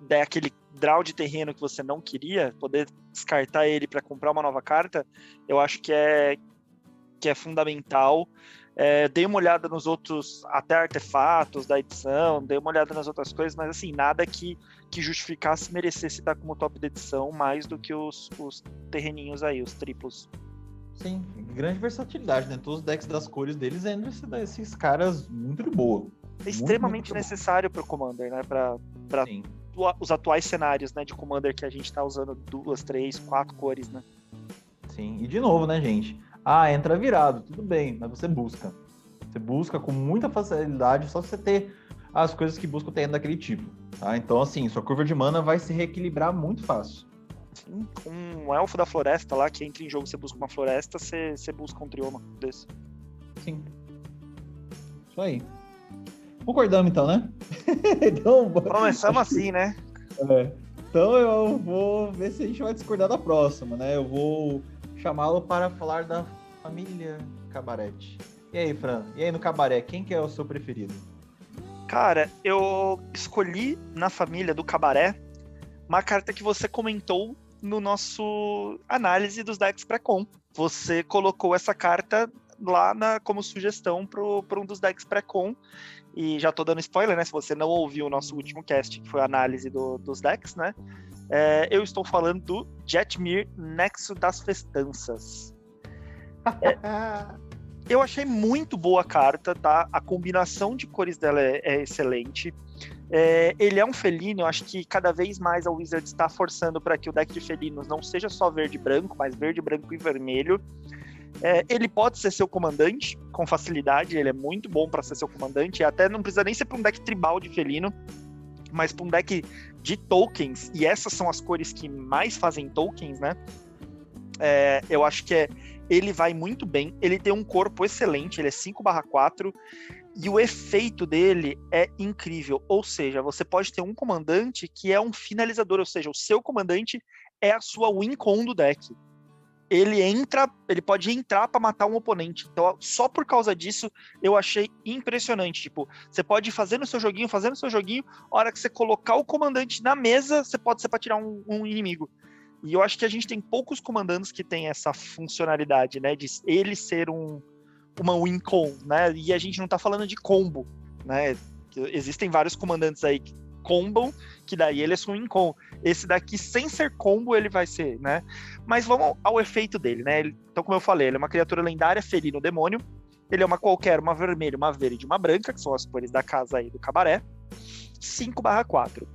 der aquele draw de terreno que você não queria, poder descartar ele para comprar uma nova carta, eu acho que é fundamental. Dei uma olhada nos outros, até artefatos da edição, dei uma olhada nas outras coisas, mas assim, nada que justificasse, merecesse estar como top da edição mais do que os terreninhos aí, os triplos. Sim, grande versatilidade, né? Todos os decks das cores deles entram esses caras muito de boa. É extremamente muito necessário para o Commander, né? Para os atuais cenários, né, de Commander que a gente está usando 2, 3, 4 cores, né? Sim, e de novo, né, gente? Entra virado, tudo bem, mas você busca. Você busca com muita facilidade, só você ter as coisas que buscam terreno daquele tipo, tá? Então, assim, sua curva de mana vai se reequilibrar muito fácil. Sim, com um elfo da floresta lá, que entra em jogo, você busca uma floresta, você busca um trioma desse. Sim. Isso aí. Concordamos, então, né? Então, começamos assim, né? Então eu vou ver se a gente vai discordar da próxima, né? Eu vou chamá-lo para falar da família Cabaret. E aí, Fran? E aí no Cabaré, quem que é o seu preferido? Cara, eu escolhi na família do Cabaré uma carta que você comentou no nosso análise dos decks pré-com. Você colocou essa carta lá como sugestão para um dos decks pré-com. E já tô dando spoiler, né? Se você não ouviu o nosso último cast, que foi a análise dos decks, né? Eu estou falando do Jetmir Nexo das Festanças. Eu achei muito boa a carta, tá? A combinação de cores dela é excelente. Ele é um felino, eu acho que cada vez mais a Wizards está forçando para que o deck de felinos não seja só verde e branco, mas verde, branco e vermelho. Ele pode ser seu comandante com facilidade, ele é muito bom para ser seu comandante, até não precisa nem ser para um deck tribal de felino, mas para um deck de tokens, e essas são as cores que mais fazem tokens, né? Eu acho que ele vai muito bem, ele tem um corpo excelente, ele é 5/4, e o efeito dele é incrível, ou seja, você pode ter um comandante que é um finalizador, ou seja, o seu comandante é a sua win con do deck. Ele pode entrar para matar um oponente. Então, só por causa disso, eu achei impressionante. Tipo, você pode ir fazendo o seu joguinho, a hora que você colocar o comandante na mesa, você pode ser para tirar um inimigo. E eu acho que a gente tem poucos comandantes que tem essa funcionalidade, né? De ele ser uma win con, né? E a gente não tá falando de combo, né? Existem vários comandantes aí que combam, que daí ele é sua win con. Esse daqui, sem ser combo, ele vai ser, né? Mas vamos ao efeito dele, né? Então, como eu falei, ele é uma criatura lendária, felino demônio. Ele é uma vermelha, uma verde e uma branca, que são as cores da casa aí do cabaré. 5/4.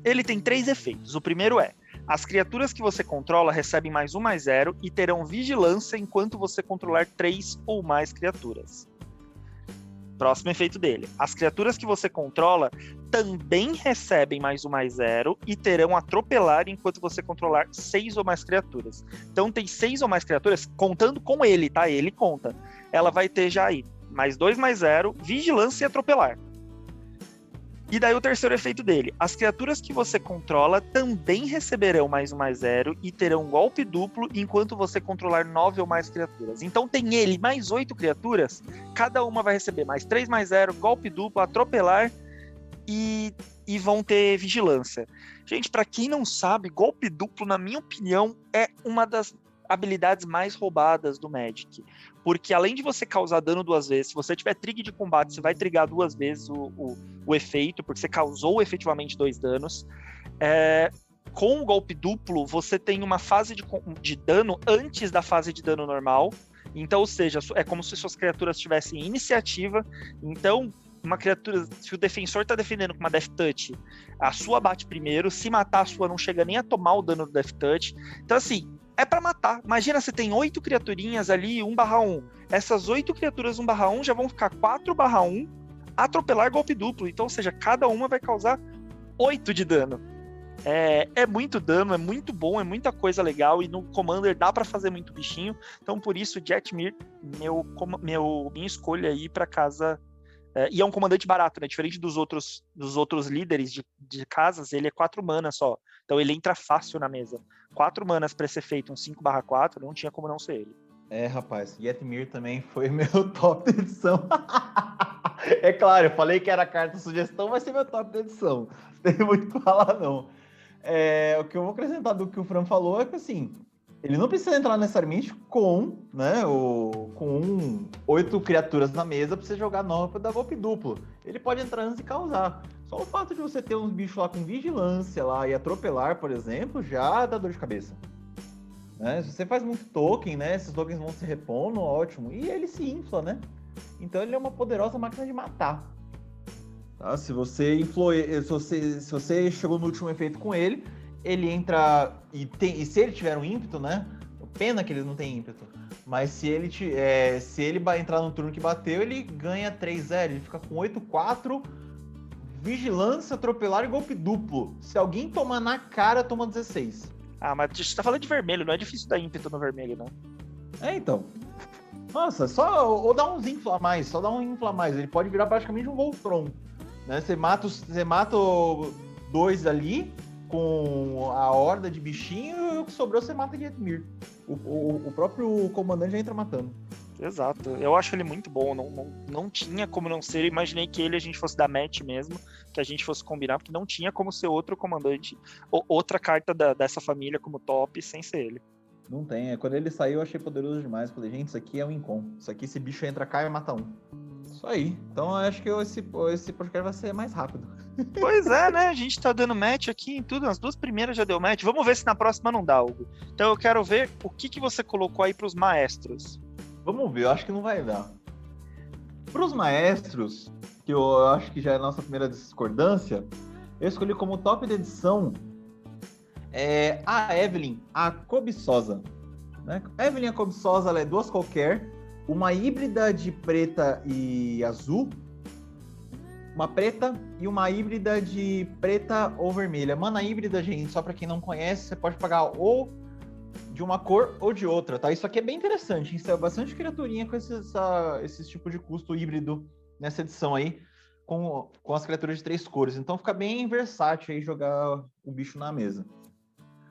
Ele tem 3 efeitos. O primeiro as criaturas que você controla recebem +1/+0 e terão vigilância enquanto você controlar 3 ou mais criaturas. Próximo efeito dele. As criaturas que você controla também recebem +1/+0 e terão atropelar enquanto você controlar 6 ou mais criaturas. Então tem 6 ou mais criaturas, contando com ele, tá? Ele conta. Ela vai ter já aí +2/+0, vigilância e atropelar. E daí o terceiro efeito dele. As criaturas que você controla também receberão +1/+0 e terão golpe duplo enquanto você controlar 9 ou mais criaturas. Então tem ele mais 8 criaturas, cada uma vai receber +3/+0, golpe duplo, atropelar e vão ter vigilância. Gente, para quem não sabe, golpe duplo, na minha opinião, é uma das habilidades mais roubadas do Magic. Porque além de você causar dano 2 vezes, se você tiver trig de combate, você vai trigar 2 vezes o efeito, porque você causou efetivamente 2 danos. Com o golpe duplo, você tem uma fase de dano antes da fase de dano normal. Então, ou seja, é como se suas criaturas tivessem iniciativa. Então, uma criatura, se o defensor tá defendendo com uma Death Touch, a sua bate primeiro, se matar a sua não chega nem a tomar o dano do Death Touch. Então, assim, é pra matar. Imagina, você tem 8 criaturinhas ali, 1/1. Essas 8 criaturas 1/1 já vão ficar 4/1, atropelar golpe duplo. Então, ou seja, cada uma vai causar 8 de dano. É muito dano, é muito bom, é muita coisa legal, e no Commander dá pra fazer muito bichinho. Então, por isso, Jetmir, minha escolha aí pra casa. E é um comandante barato, né? Diferente dos outros líderes de casas, ele é 4 manas só. Então ele entra fácil na mesa. 4 manas pra ser feito um 5/4, não tinha como não ser ele. Rapaz, Jetmir também foi meu top de edição. É claro, eu falei que era carta sugestão, vai ser meu top de edição. Não tem muito o que falar, não. O que eu vou acrescentar do que o Fran falou é que, assim, ele não precisa entrar necessariamente com 8 criaturas na mesa pra você jogar 9 pra dar golpe duplo. Ele pode entrar antes e causar. Só o fato de você ter uns bichos lá com vigilância lá e atropelar, por exemplo, já dá dor de cabeça. Né? Se você faz muito token, né? Esses tokens vão se repondo, ótimo. E ele se infla, né? Então ele é uma poderosa máquina de matar. Tá? Se você chegou no último efeito com ele, ele entra e se ele tiver um ímpeto, né? Pena que ele não tem ímpeto. Mas se ele entrar no turno que bateu, ele ganha 3-0. Ele fica com 8-4, vigilância, atropelar e golpe duplo. Se alguém tomar na cara, toma 16. Ah, mas você tá falando de vermelho, não é difícil dar ímpeto no vermelho, não. Então. Nossa, ou dá uns infla mais, só dá um infla mais. Ele pode virar praticamente um Voltron. Né? Você mata 2 ali com a horda de bichinho, e o que sobrou você mata de Jetmir. O próprio comandante já entra matando. Exato, eu acho ele muito bom, não tinha como não ser, eu imaginei que a gente fosse dar match mesmo, que a gente fosse combinar, porque não tinha como ser outro comandante, ou outra carta dessa família como top, sem ser ele. Não tem, quando ele saiu eu achei poderoso demais, falei, gente, isso aqui é um incom, isso aqui, esse bicho entra, cai e mata um. Isso aí, então eu acho que esse podcast vai ser mais rápido. Pois é, né, a gente tá dando match aqui em tudo, as 2 primeiras já deu match, vamos ver se na próxima não dá, Hugo. Então eu quero ver o que você colocou aí pros maestros. Vamos ver, eu acho que não vai dar. Para os maestros, o que eu acho que já é a nossa primeira discordância, eu escolhi como top da edição a Evelyn, a Cobiçosa. Né? A Evelyn, a Cobiçosa, ela é 2 qualquer, uma híbrida de preta e azul, uma preta e uma híbrida de preta ou vermelha. Mana híbrida, gente, só pra quem não conhece, você pode pagar ou de uma cor ou de outra, tá? Isso aqui é bem interessante, isso é bastante criaturinha com esse tipo de custo híbrido nessa edição aí, com as criaturas de 3 cores. Então fica bem versátil aí jogar o bicho na mesa.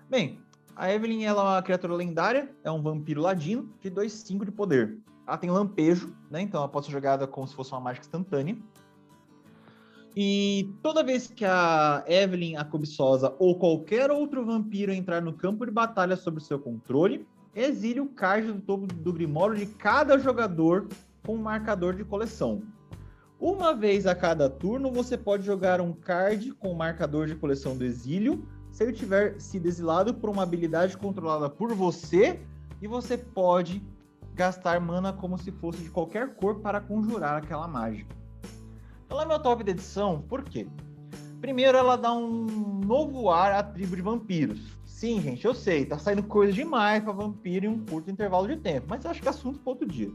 Bem, a Evelyn, ela é uma criatura lendária, é um vampiro ladino de 2/5 de poder. Ela tem lampejo, né? Então ela pode ser jogada como se fosse uma mágica instantânea. E toda vez que a Evelyn, a Cobiçosa ou qualquer outro vampiro entrar no campo de batalha sob seu controle, exile o card do topo do Grimório de cada jogador com um marcador de coleção. Uma vez a cada turno, você pode jogar um card com marcador de coleção do exílio, se ele tiver sido exilado por uma habilidade controlada por você, e você pode gastar mana como se fosse de qualquer cor para conjurar aquela mágica. Ela é meu top de edição, por quê? Primeiro, ela dá um novo ar à tribo de vampiros. Sim, gente, eu sei, tá saindo coisa demais para vampiro em um curto intervalo de tempo, mas eu acho que é assunto para outro dia.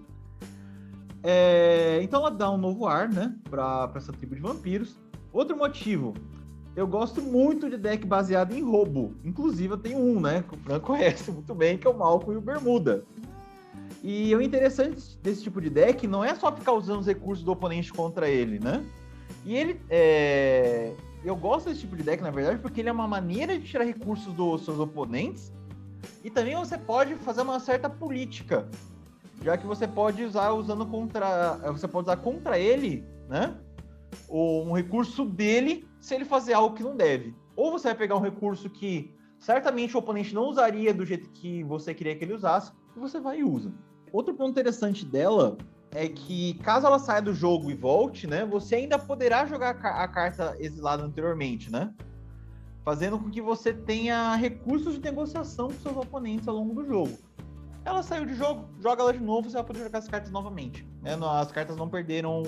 Então ela dá um novo ar, né, para essa tribo de vampiros. Outro motivo, eu gosto muito de deck baseado em roubo. Inclusive eu tenho um, né, que o Fran conhece muito bem, que é o Malcolm e o Bermuda. E o interessante desse tipo de deck não é só ficar usando os recursos do oponente contra ele, né? E ele eu gosto desse tipo de deck, na verdade, porque ele é uma maneira de tirar recursos dos seus oponentes. E também você pode fazer uma certa política, já que você pode usar você pode usar contra ele, né? Um recurso dele se ele fazer algo que não deve. Ou você vai pegar um recurso que certamente o oponente não usaria do jeito que você queria que ele usasse, e você vai e usa. Outro ponto interessante dela é que, caso ela saia do jogo e volte, né, você ainda poderá jogar a carta exilada anteriormente, né? Fazendo com que você tenha recursos de negociação com seus oponentes ao longo do jogo. Ela saiu de jogo, joga ela de novo, você vai poder jogar as cartas novamente. Né? As cartas não perderam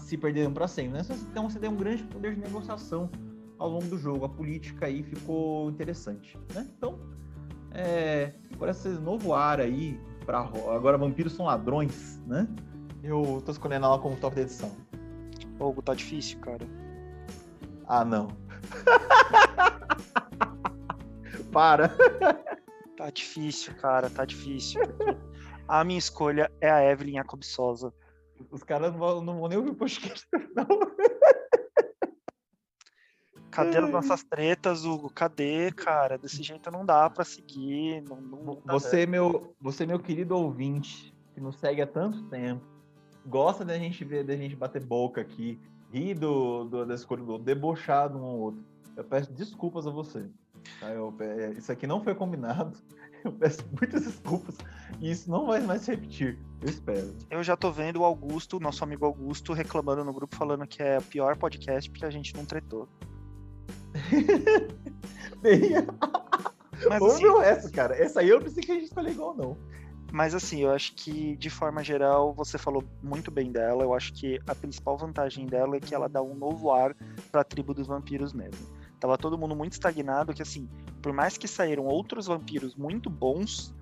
se perderam para sempre, né? Então você tem um grande poder de negociação ao longo do jogo. A política aí ficou interessante, né? Então, por esse novo ar aí, agora vampiros são ladrões, né? Eu tô escolhendo ela como top da edição. Hugo, tá difícil, cara. Ah, não. Para. Tá difícil, cara, tá difícil. A minha escolha é a Evelyn, a Cobiçosa. Os caras não vão nem ouvir o podcast, não. Cadê as nossas tretas, Hugo? Cadê, cara? Desse jeito não dá pra seguir. Não dá. Você, meu querido ouvinte, que nos segue há tanto tempo, gosta da gente ver, da gente bater boca aqui, rir da escolha do outro, debochar de um ao outro. Eu peço desculpas a você. Tá? Isso aqui não foi combinado. Eu peço muitas desculpas e isso não vai mais se repetir. Eu espero. Eu já tô vendo o Augusto, nosso amigo Augusto, reclamando no grupo, falando que é o pior podcast porque a gente não tretou. Mas assim, essa, cara. Essa aí eu não sei que a gente escolheu igual, não. Mas assim, eu acho que, de forma geral, você falou muito bem dela. Eu acho que a principal vantagem dela é que ela dá um novo ar pra tribo dos vampiros mesmo. Tava todo mundo muito estagnado, que assim, por mais que saíram outros vampiros muito bons,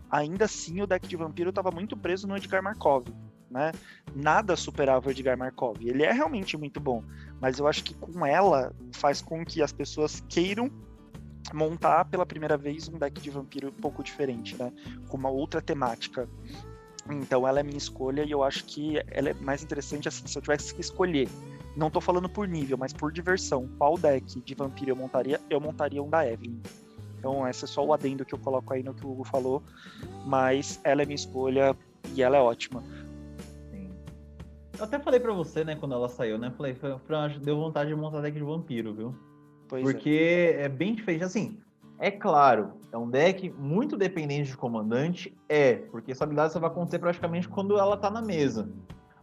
ainda assim o deck de vampiro tava muito preso no Edgar Markov, né? Nada superava o Edgar Markov. Ele é realmente muito bom, mas eu acho que com ela faz com que as pessoas queiram montar pela primeira vez um deck de vampiro um pouco diferente, né? Com uma outra temática. Então ela é minha escolha e eu acho que ela é mais interessante assim, se eu tivesse que escolher. Não tô falando por nível, mas por diversão. Qual deck de vampiro eu montaria um da Evelyn. Então esse é só o adendo que eu coloco aí no que o Hugo falou, mas ela é minha escolha e ela é ótima. Sim. Eu até falei pra você, né, quando ela saiu, né? Falei, deu vontade de montar deck de vampiro, viu? Porque é bem diferente. Assim, é claro, é um deck muito dependente de comandante, porque essa habilidade só vai acontecer praticamente quando ela tá na mesa.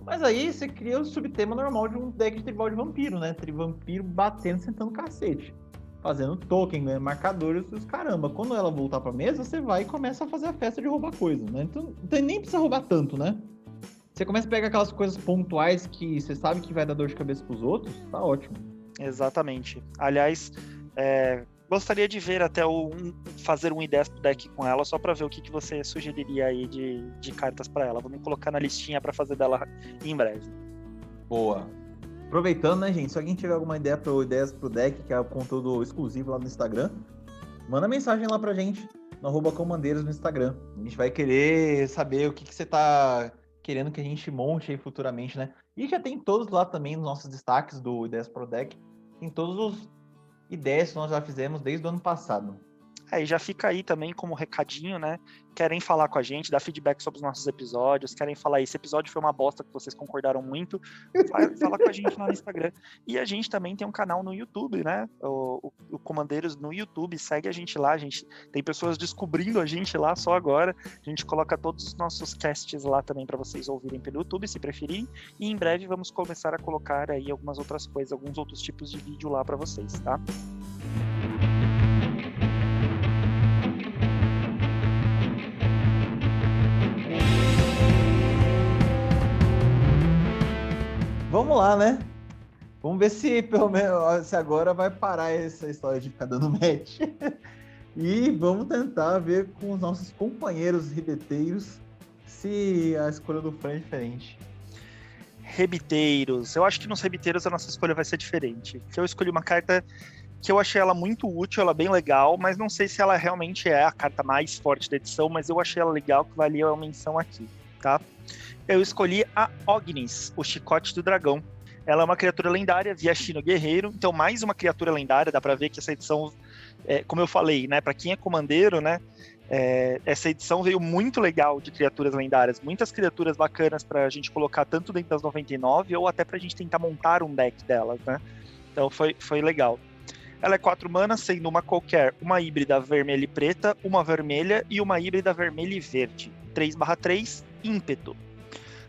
Mas aí você cria o subtema normal de um deck de tribal de vampiro, né? Vampiro batendo, sentando cacete. Fazendo token, né? Marcadores, os caramba. Quando ela voltar pra mesa, você vai e começa a fazer a festa de roubar coisa, né? Então nem precisa roubar tanto, né? Você começa a pegar aquelas coisas pontuais que você sabe que vai dar dor de cabeça pros outros, tá ótimo. Exatamente. Aliás, gostaria de ver até fazer um ideias pro deck com ela, só para ver o que você sugeriria aí de cartas para ela. Vou me colocar na listinha para fazer dela em breve. Boa. Aproveitando, né, gente? Se alguém tiver alguma ideia para ideias pro deck, que é o conteúdo exclusivo lá no Instagram, manda mensagem lá pra gente, no @comandeiros no Instagram. A gente vai querer saber o que você tá querendo que a gente monte aí futuramente, né? E já tem todos lá também nos nossos destaques do Ideias pro Deck. Tem todas as ideias que nós já fizemos desde o ano passado. E já fica aí também como recadinho, né? Querem falar com a gente, dar feedback sobre os nossos episódios, querem falar, esse episódio foi uma bosta que vocês concordaram muito, fala com a gente lá no Instagram. E a gente também tem um canal no YouTube, né? O Comandeiros no YouTube, segue a gente lá, tem pessoas descobrindo a gente lá só agora. A gente coloca todos os nossos casts lá também para vocês ouvirem pelo YouTube, se preferirem. E em breve vamos começar a colocar aí algumas outras coisas, alguns outros tipos de vídeo lá para vocês, tá? Vamos lá, né? Vamos ver se pelo menos se agora vai parar essa história de ficar dando match. E vamos tentar ver com os nossos companheiros ribeteiros se a escolha do Fran é diferente. Rebiteiros. Eu acho que nos rebiteiros a nossa escolha vai ser diferente. Eu escolhi uma carta que eu achei ela muito útil, ela bem legal, mas não sei se ela realmente é a carta mais forte da edição, mas eu achei ela legal, que valia a menção aqui, tá? Eu escolhi a Ognis, o Chicote do Dragão. Ela é uma criatura lendária, Viashino Guerreiro, então mais uma criatura lendária, dá pra ver que essa edição, como eu falei, né, pra quem é comandeiro, né, essa edição veio muito legal de criaturas lendárias, muitas criaturas bacanas pra gente colocar tanto dentro das 99 ou até pra gente tentar montar um deck delas, né, então foi legal. Ela é 4 manas, sendo uma qualquer, uma híbrida vermelha e preta, uma vermelha e uma híbrida vermelha e verde, 3/3, ímpeto.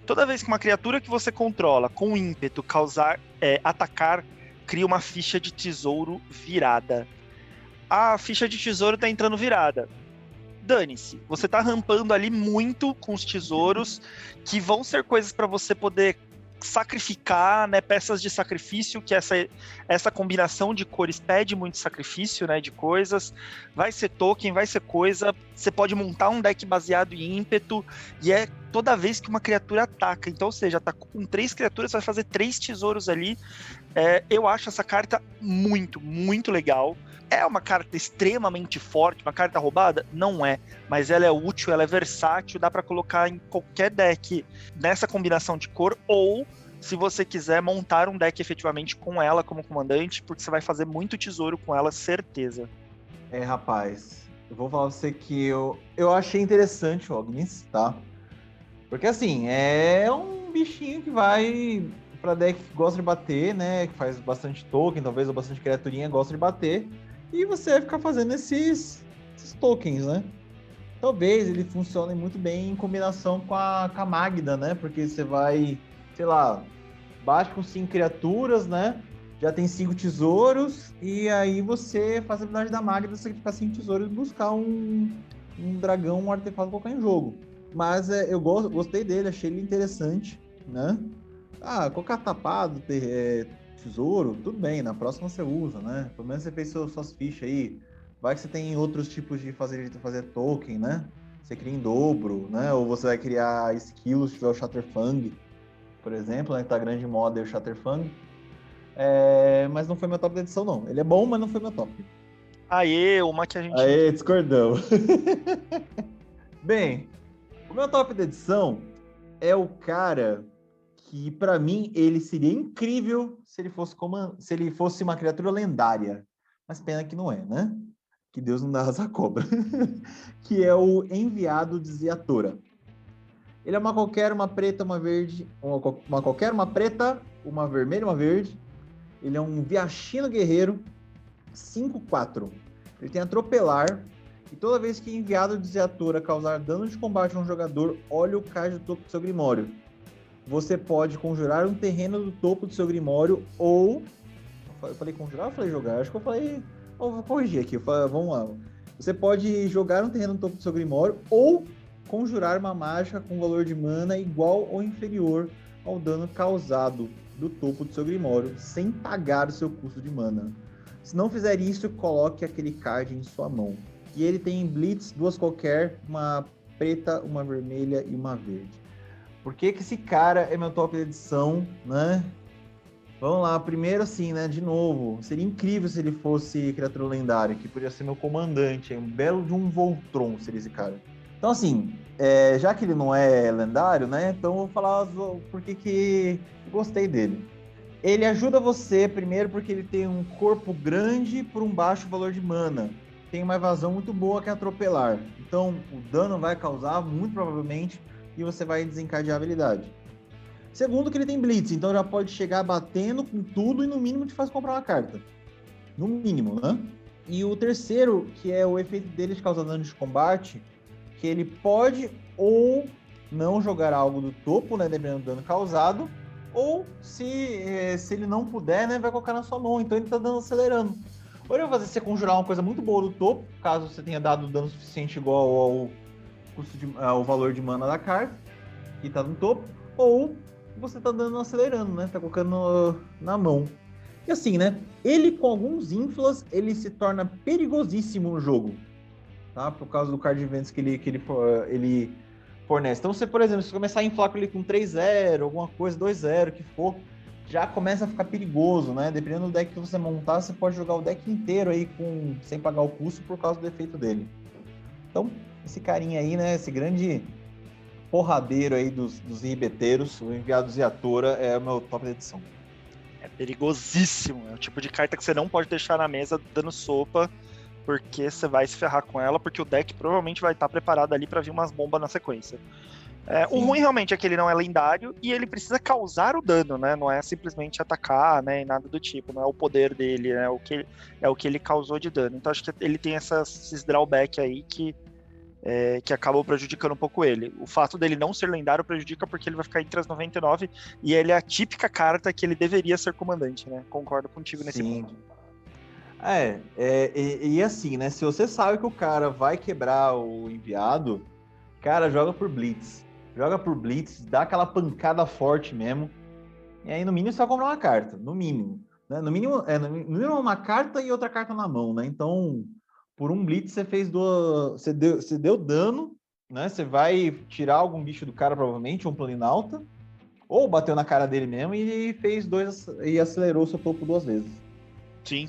Toda vez que uma criatura que você controla com ímpeto atacar, cria uma ficha de tesouro virada. A ficha de tesouro tá entrando virada. Dane-se, você tá rampando ali muito com os tesouros, que vão ser coisas para você poder sacrificar, né, peças de sacrifício, que essa combinação de cores pede muito sacrifício, né, de coisas, vai ser token, vai ser coisa, você pode montar um deck baseado em ímpeto, e é toda vez que uma criatura ataca, então, ou seja, tá com 3 criaturas, vai fazer 3 tesouros ali. Eu acho essa carta muito, muito legal. É uma carta extremamente forte, uma carta roubada? Não é, mas ela é útil, ela é versátil, dá para colocar em qualquer deck nessa combinação de cor, ou se você quiser montar um deck efetivamente com ela como comandante, porque você vai fazer muito tesouro com ela, certeza. Rapaz, eu vou falar pra você que eu achei interessante o Ognis, tá? Porque assim, é um bichinho que vai pra deck que gosta de bater, né? Que faz bastante token, talvez, ou bastante criaturinha gosta de bater. E você vai ficar fazendo esses tokens, né? Talvez ele funcione muito bem em combinação com a Magda, né? Porque você vai, sei lá, bate com 5 criaturas, né? Já tem 5 tesouros, e aí você faz a habilidade da Magda, sacrificar 5 tesouros e buscar um dragão, um artefato qualquer em jogo. Mas eu gostei dele, achei ele interessante, né? Qualquer tapado, tesouro, tudo bem, na próxima você usa, né? Pelo menos você fez suas fichas aí. Vai que você tem outros tipos de fazer token, né? Você cria em dobro, né? Ou você vai criar skills, se tiver o Shatterfang, por exemplo, né? Que tá grande moda o Shatterfang. Mas não foi meu top da edição, não. Ele é bom, mas não foi meu top. Uma que a gente... Discordamos. Bem, o meu top da edição é o cara que, pra mim, ele seria incrível se ele fosse uma criatura lendária. Mas pena que não é, né? Que Deus não dá asa cobra. Que é o Enviado de Ziatora. Ele é uma qualquer, uma preta, uma verde... Uma qualquer, uma preta, uma vermelha, uma verde. Ele é um Viashino Guerreiro, 5/4. Ele tem atropelar, e toda vez que Enviado de Ziatora causar dano de combate a um jogador, olhe o card do topo do seu Grimório. Você pode conjurar um terreno do topo do seu Grimório, ou... Eu falei conjurar ou falei jogar? Acho que eu falei... Vou corrigir aqui, vamos lá. Você pode jogar um terreno no topo do seu Grimório, ou conjurar uma mágica com valor de mana igual ou inferior ao dano causado do topo do seu Grimório, sem pagar o seu custo de mana. Se não fizer isso, coloque aquele card em sua mão. E ele tem Blitz, 2 qualquer, uma preta, uma vermelha e uma verde. Por que esse cara é meu top de edição, né? Vamos lá, primeiro assim, né, de novo, seria incrível se ele fosse criatura lendária, que podia ser meu comandante, um belo de um Voltron seria esse cara. Então assim, já que ele não é lendário, né, então eu vou falar por que eu gostei dele. Ele ajuda você, primeiro, porque ele tem um corpo grande por um baixo valor de mana. Tem uma evasão muito boa que é atropelar. Então, o dano vai causar, muito provavelmente, e você vai desencadear a habilidade. Segundo, que ele tem Blitz, então já pode chegar batendo com tudo e no mínimo te faz comprar uma carta. No mínimo, né? E o terceiro, que é o efeito dele de causar dano de combate, que ele pode ou não jogar algo do topo, né, dependendo do dano causado, ou se ele não puder, né, vai colocar na sua mão. Então ele tá dando acelerando. Ou ele vai fazer você conjurar uma coisa muito boa do topo, caso você tenha dado dano suficiente igual ao valor de mana da carta, que tá no topo, ou você tá dando acelerando, né? Tá colocando na mão. E assim, né? Ele com alguns inflas, ele se torna perigosíssimo no jogo, tá? Por causa do card events que ele fornece. Então, você, por exemplo, se começar a inflar com ele com 3-0, alguma coisa, 2-0, que for, já começa a ficar perigoso, né? Dependendo do deck que você montar, você pode jogar o deck inteiro aí sem pagar o custo por causa do efeito dele. Então, esse carinha aí, né? Esse grande porradeiro aí dos ribeteiros, o Enviado Ziatora, é o meu top de edição. É perigosíssimo. É o tipo de carta que você não pode deixar na mesa dando sopa, porque você vai se ferrar com ela, porque o deck provavelmente vai estar preparado ali para vir umas bombas na sequência. O ruim realmente é que ele não é lendário e ele precisa causar o dano, né? Não é simplesmente atacar, né? E nada do tipo. Não é o poder dele, né? É o que ele causou de dano. Então acho que ele tem esses drawback aí que acabam prejudicando um pouco ele. O fato dele não ser lendário prejudica porque ele vai ficar entre as 99 e ele é a típica carta que ele deveria ser comandante, né? Concordo contigo nesse ponto. E assim, né? Se você sabe que o cara vai quebrar o enviado, cara, joga por Blitz. Joga por Blitz, dá aquela pancada forte mesmo. E aí, no mínimo, você vai comprar uma carta. No mínimo. Né? No mínimo, uma carta e outra carta na mão, né? Então, por um Blitz, você deu dano, né? Você vai tirar algum bicho do cara, provavelmente, um Planinauta, ou bateu na cara dele mesmo e fez 2 e acelerou o seu topo 2 vezes. Sim.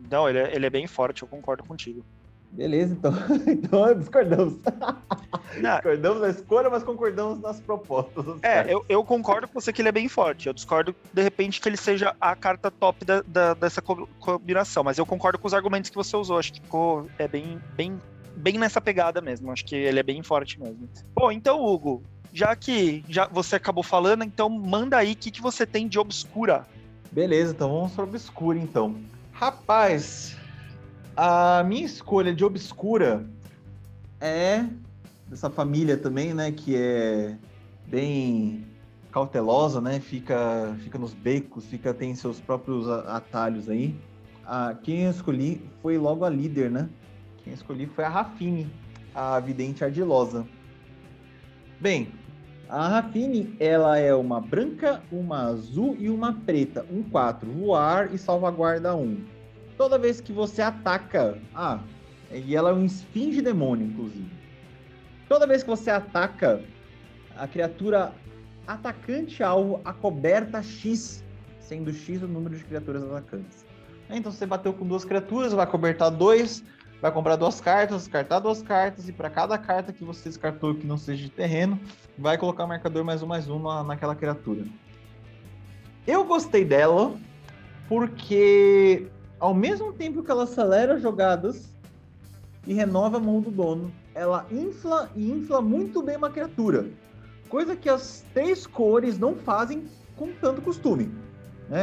Não, ele é bem forte, eu concordo contigo. Beleza, então discordamos. Discordamos na escolha, mas concordamos nas propostas. Eu concordo com você que ele é bem forte. Eu discordo, de repente, que ele seja a carta top dessa combinação. Mas eu concordo com os argumentos que você usou. Acho que ficou bem nessa pegada mesmo. Acho que ele é bem forte mesmo. Bom, então, Hugo, já você acabou falando, então manda aí o que você tem de Obscura. Beleza, então vamos para Obscura, então. Rapaz, a minha escolha de Obscura é dessa família também, né, que é bem cautelosa, né, fica nos becos, tem seus próprios atalhos aí. Quem eu escolhi foi logo a líder, né? Quem eu escolhi foi a Raffine, a Vidente Ardilosa. Bem, a Raffine, ela é uma branca, uma azul e uma preta. 1/4, voar e salvaguarda 1. Toda vez que você ataca... e ela é um esfinge demônio, inclusive. Toda vez que você ataca, a criatura atacante-alvo acoberta X, sendo X o número de criaturas atacantes. Então, você bateu com 2 criaturas, vai acobertar 2, vai comprar 2 cartas, descartar 2 cartas, e para cada carta que você descartou que não seja de terreno, vai colocar o marcador +1/+1 naquela criatura. Eu gostei dela porque, ao mesmo tempo que ela acelera jogadas e renova a mão do dono, ela infla muito bem uma criatura. Coisa que as 3 cores não fazem com tanto costume.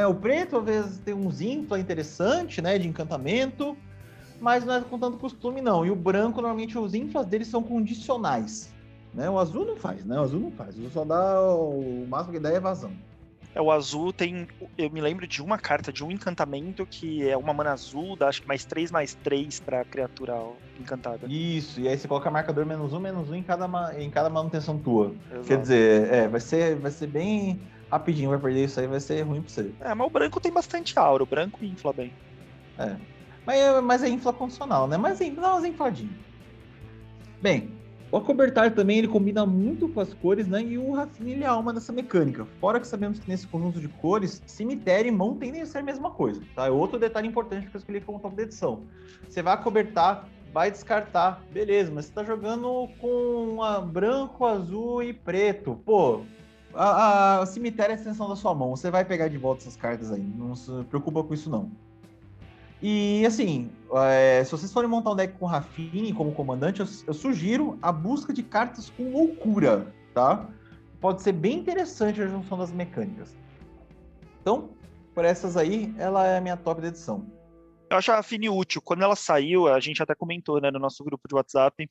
O preto, às vezes, tem uns infla interessante, né, de encantamento, mas não é com tanto costume, não. E o branco, normalmente, os inflas deles são condicionais. O azul não faz, né? O azul só dá... O máximo que dá é evasão. O azul tem... Eu me lembro de uma carta, de um encantamento, que é uma mana azul, dá acho que +3/+3 pra criatura encantada. Isso, e aí você coloca marcador -1/-1 em cada manutenção tua. Exato. Quer dizer, vai ser bem rapidinho, vai perder isso aí, vai ser ruim pra você. Mas o branco tem bastante aura, o branco infla bem. Mas é infla condicional, né? Mas dá umas infladinhas. Bem, o Acobertar também ele combina muito com as cores, né? E o Rafinha ele é a alma dessa mecânica. Fora que sabemos que nesse conjunto de cores, cemitério e mão tendem a ser a mesma coisa, tá? É outro detalhe importante que eu escolhi como top da edição. Você vai Acobertar, vai descartar, beleza, mas você tá jogando com branco, azul e preto. Pô, a cemitério é a extensão da sua mão. Você vai pegar de volta essas cartas aí. Não se preocupa com isso, não. E, assim, se vocês forem montar um deck com Rafinha como comandante, eu sugiro a busca de cartas com loucura, tá? Pode ser bem interessante a junção das mecânicas. Então, por essas aí, ela é a minha top da edição. Eu acho a Rafinha útil. Quando ela saiu, a gente até comentou, né, no nosso grupo de WhatsApp,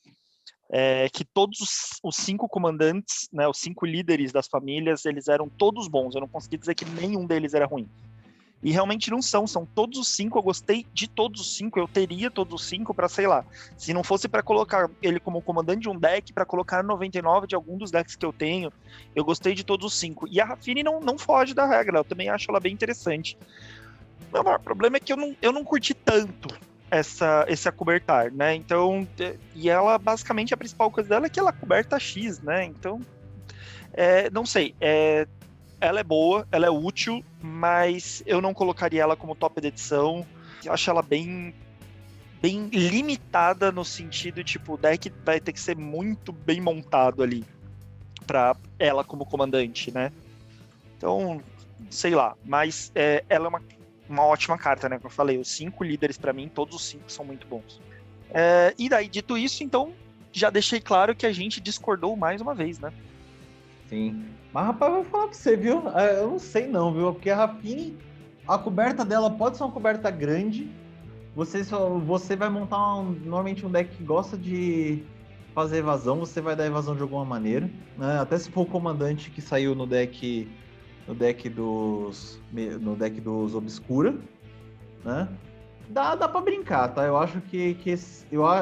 que todos os 5 comandantes, né, os 5 líderes das famílias, eles eram todos bons. Eu não consegui dizer que nenhum deles era ruim. E realmente não são todos os 5, eu gostei de todos os 5, eu teria todos os 5 para, sei lá, se não fosse para colocar ele como comandante de um deck, para colocar 99 de algum dos decks que eu tenho, eu gostei de todos os 5. E a Rafinha não foge da regra, eu também acho ela bem interessante. O meu maior problema é que eu não curti tanto esse acobertar, né? Então, e ela, basicamente, a principal coisa dela é que ela coberta X, né? Então, não sei, ela é boa, ela é útil, mas eu não colocaria ela como top da edição. Eu acho ela bem limitada no sentido, tipo, o deck vai ter que ser muito bem montado ali pra ela como comandante, né? Então, sei lá, mas ela é uma ótima carta, né? Como eu falei, os 5 líderes pra mim, todos os 5 são muito bons. E daí, dito isso, então, já deixei claro que a gente discordou mais uma vez, né? Sim. Mas, rapaz, eu vou falar pra você, viu? Eu não sei não, viu? Porque a Rafinha, a coberta dela pode ser uma coberta grande. Você vai montar normalmente um deck que gosta de fazer evasão, você vai dar evasão de alguma maneira, né? Até se for o comandante que saiu no deck dos Obscura, né? Dá pra brincar, tá? Eu acho que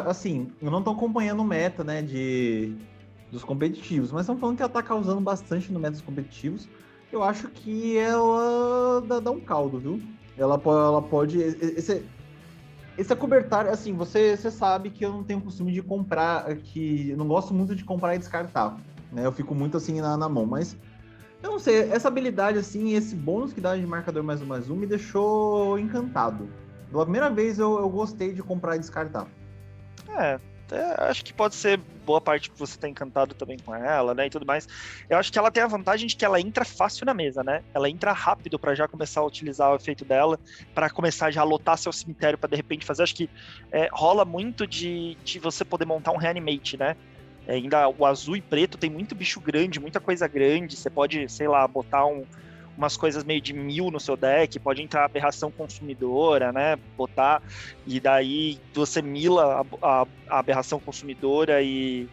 assim, eu não tô acompanhando o meta, né, dos competitivos, mas estão falando que ela tá causando bastante no meta dos competitivos. Eu acho que ela dá um caldo, viu? Ela pode... Esse acobertar, assim, você sabe que eu não tenho o costume de comprar, que eu não gosto muito de comprar e descartar, né? Eu fico muito assim na mão, mas eu não sei, essa habilidade, assim, esse bônus que dá de marcador +1/+1 me deixou encantado. Pela primeira vez eu gostei de comprar e descartar. Acho que pode ser boa parte que você tá encantado também com ela, né, e tudo mais. Eu acho que ela tem a vantagem de que ela entra fácil na mesa, né? Ela entra rápido para já começar a utilizar o efeito dela, para começar já a lotar seu cemitério para de repente fazer. Acho que rola muito de você poder montar um reanimate, né? Ainda o azul e preto tem muito bicho grande, muita coisa grande. Você pode, sei lá, botar umas coisas meio de 1000 no seu deck, pode entrar aberração consumidora, né? Botar, e daí você mila a aberração consumidora e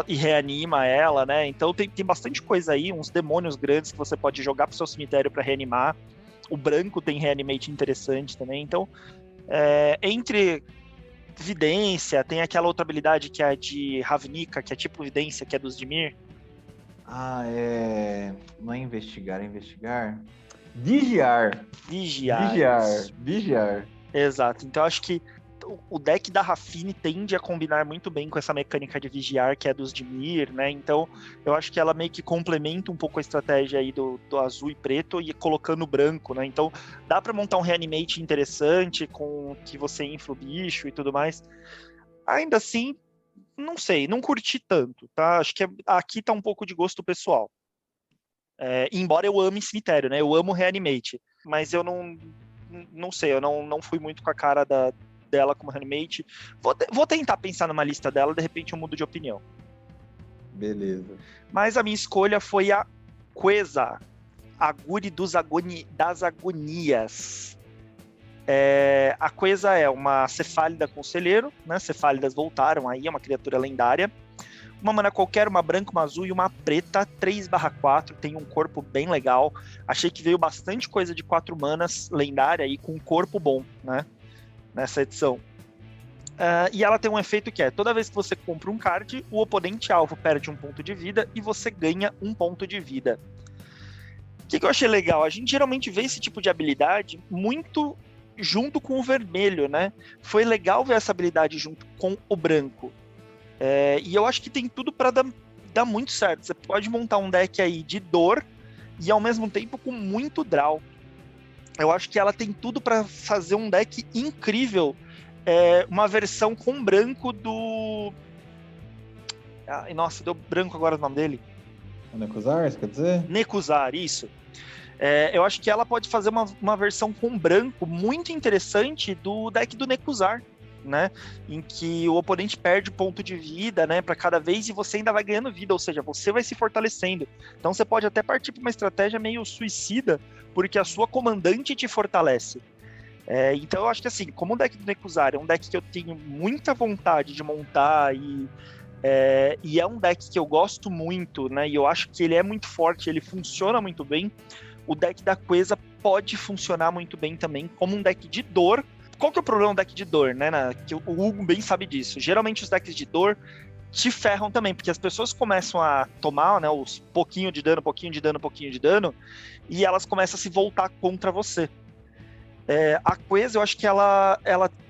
reanima ela, né? Então tem bastante coisa aí, uns demônios grandes que você pode jogar pro seu cemitério para reanimar. O branco tem reanimate interessante também. Então, entre vidência, tem aquela outra habilidade que é a de Ravnica, que é tipo vidência, que é dos Dimir. Não é investigar, é investigar. Vigiar. Exato. Então acho que o deck da Rafinha tende a combinar muito bem com essa mecânica de vigiar, que é dos Dimir, né? Então eu acho que ela meio que complementa um pouco a estratégia aí do azul e preto e colocando o branco, né? Então dá pra montar um reanimate interessante com que você infla o bicho e tudo mais. Ainda assim, não sei, não curti tanto, tá? Acho que aqui tá um pouco de gosto pessoal. Embora eu ame cemitério, né? Eu amo reanimate, mas eu não sei, eu não fui muito com a cara dela como reanimate. Vou tentar pensar numa lista dela, de repente eu mudo de opinião. Beleza. Mas a minha escolha foi a Queza, Aguri das Agonias. A Queza é uma cefálida conselheiro, né? Cefálidas voltaram aí, é uma criatura lendária. Uma mana qualquer, uma branca, uma azul e uma preta, 3/4, tem um corpo bem legal. Achei que veio bastante coisa de 4 manas lendária e com um corpo bom, né? Nessa edição. E ela tem um efeito que é, toda vez que você compra um card, o oponente alvo perde 1 ponto de vida e você ganha 1 ponto de vida. O que eu achei legal? A gente geralmente vê esse tipo de habilidade muito junto com o vermelho, né? Foi legal ver essa habilidade junto com o branco. E eu acho que tem tudo para dar muito certo. Você pode montar um deck aí de dor e ao mesmo tempo com muito draw. Eu acho que ela tem tudo para fazer um deck incrível. Uma versão com branco do... Nossa, deu branco agora o nome dele. O Nekuzar, você quer dizer? Nekuzar, isso. Eu acho que ela pode fazer uma versão com branco muito interessante do deck do Nekuzar, né? Em que o oponente perde ponto de vida, né? Para cada vez e você ainda vai ganhando vida, ou seja, você vai se fortalecendo. Então você pode até partir para uma estratégia meio suicida, porque a sua comandante te fortalece. Então eu acho que assim, como o deck do Nekuzar é um deck que eu tenho muita vontade de montar e é um deck que eu gosto muito, né? E eu acho que ele é muito forte, ele funciona muito bem. O deck da Queza pode funcionar muito bem também como um deck de dor. Qual que é o problema do deck de dor, né? Que o Hugo bem sabe disso. Geralmente os decks de dor te ferram também, porque as pessoas começam a tomar, né, os pouquinho de dano, e elas começam a se voltar contra você. A Queza, eu acho que ela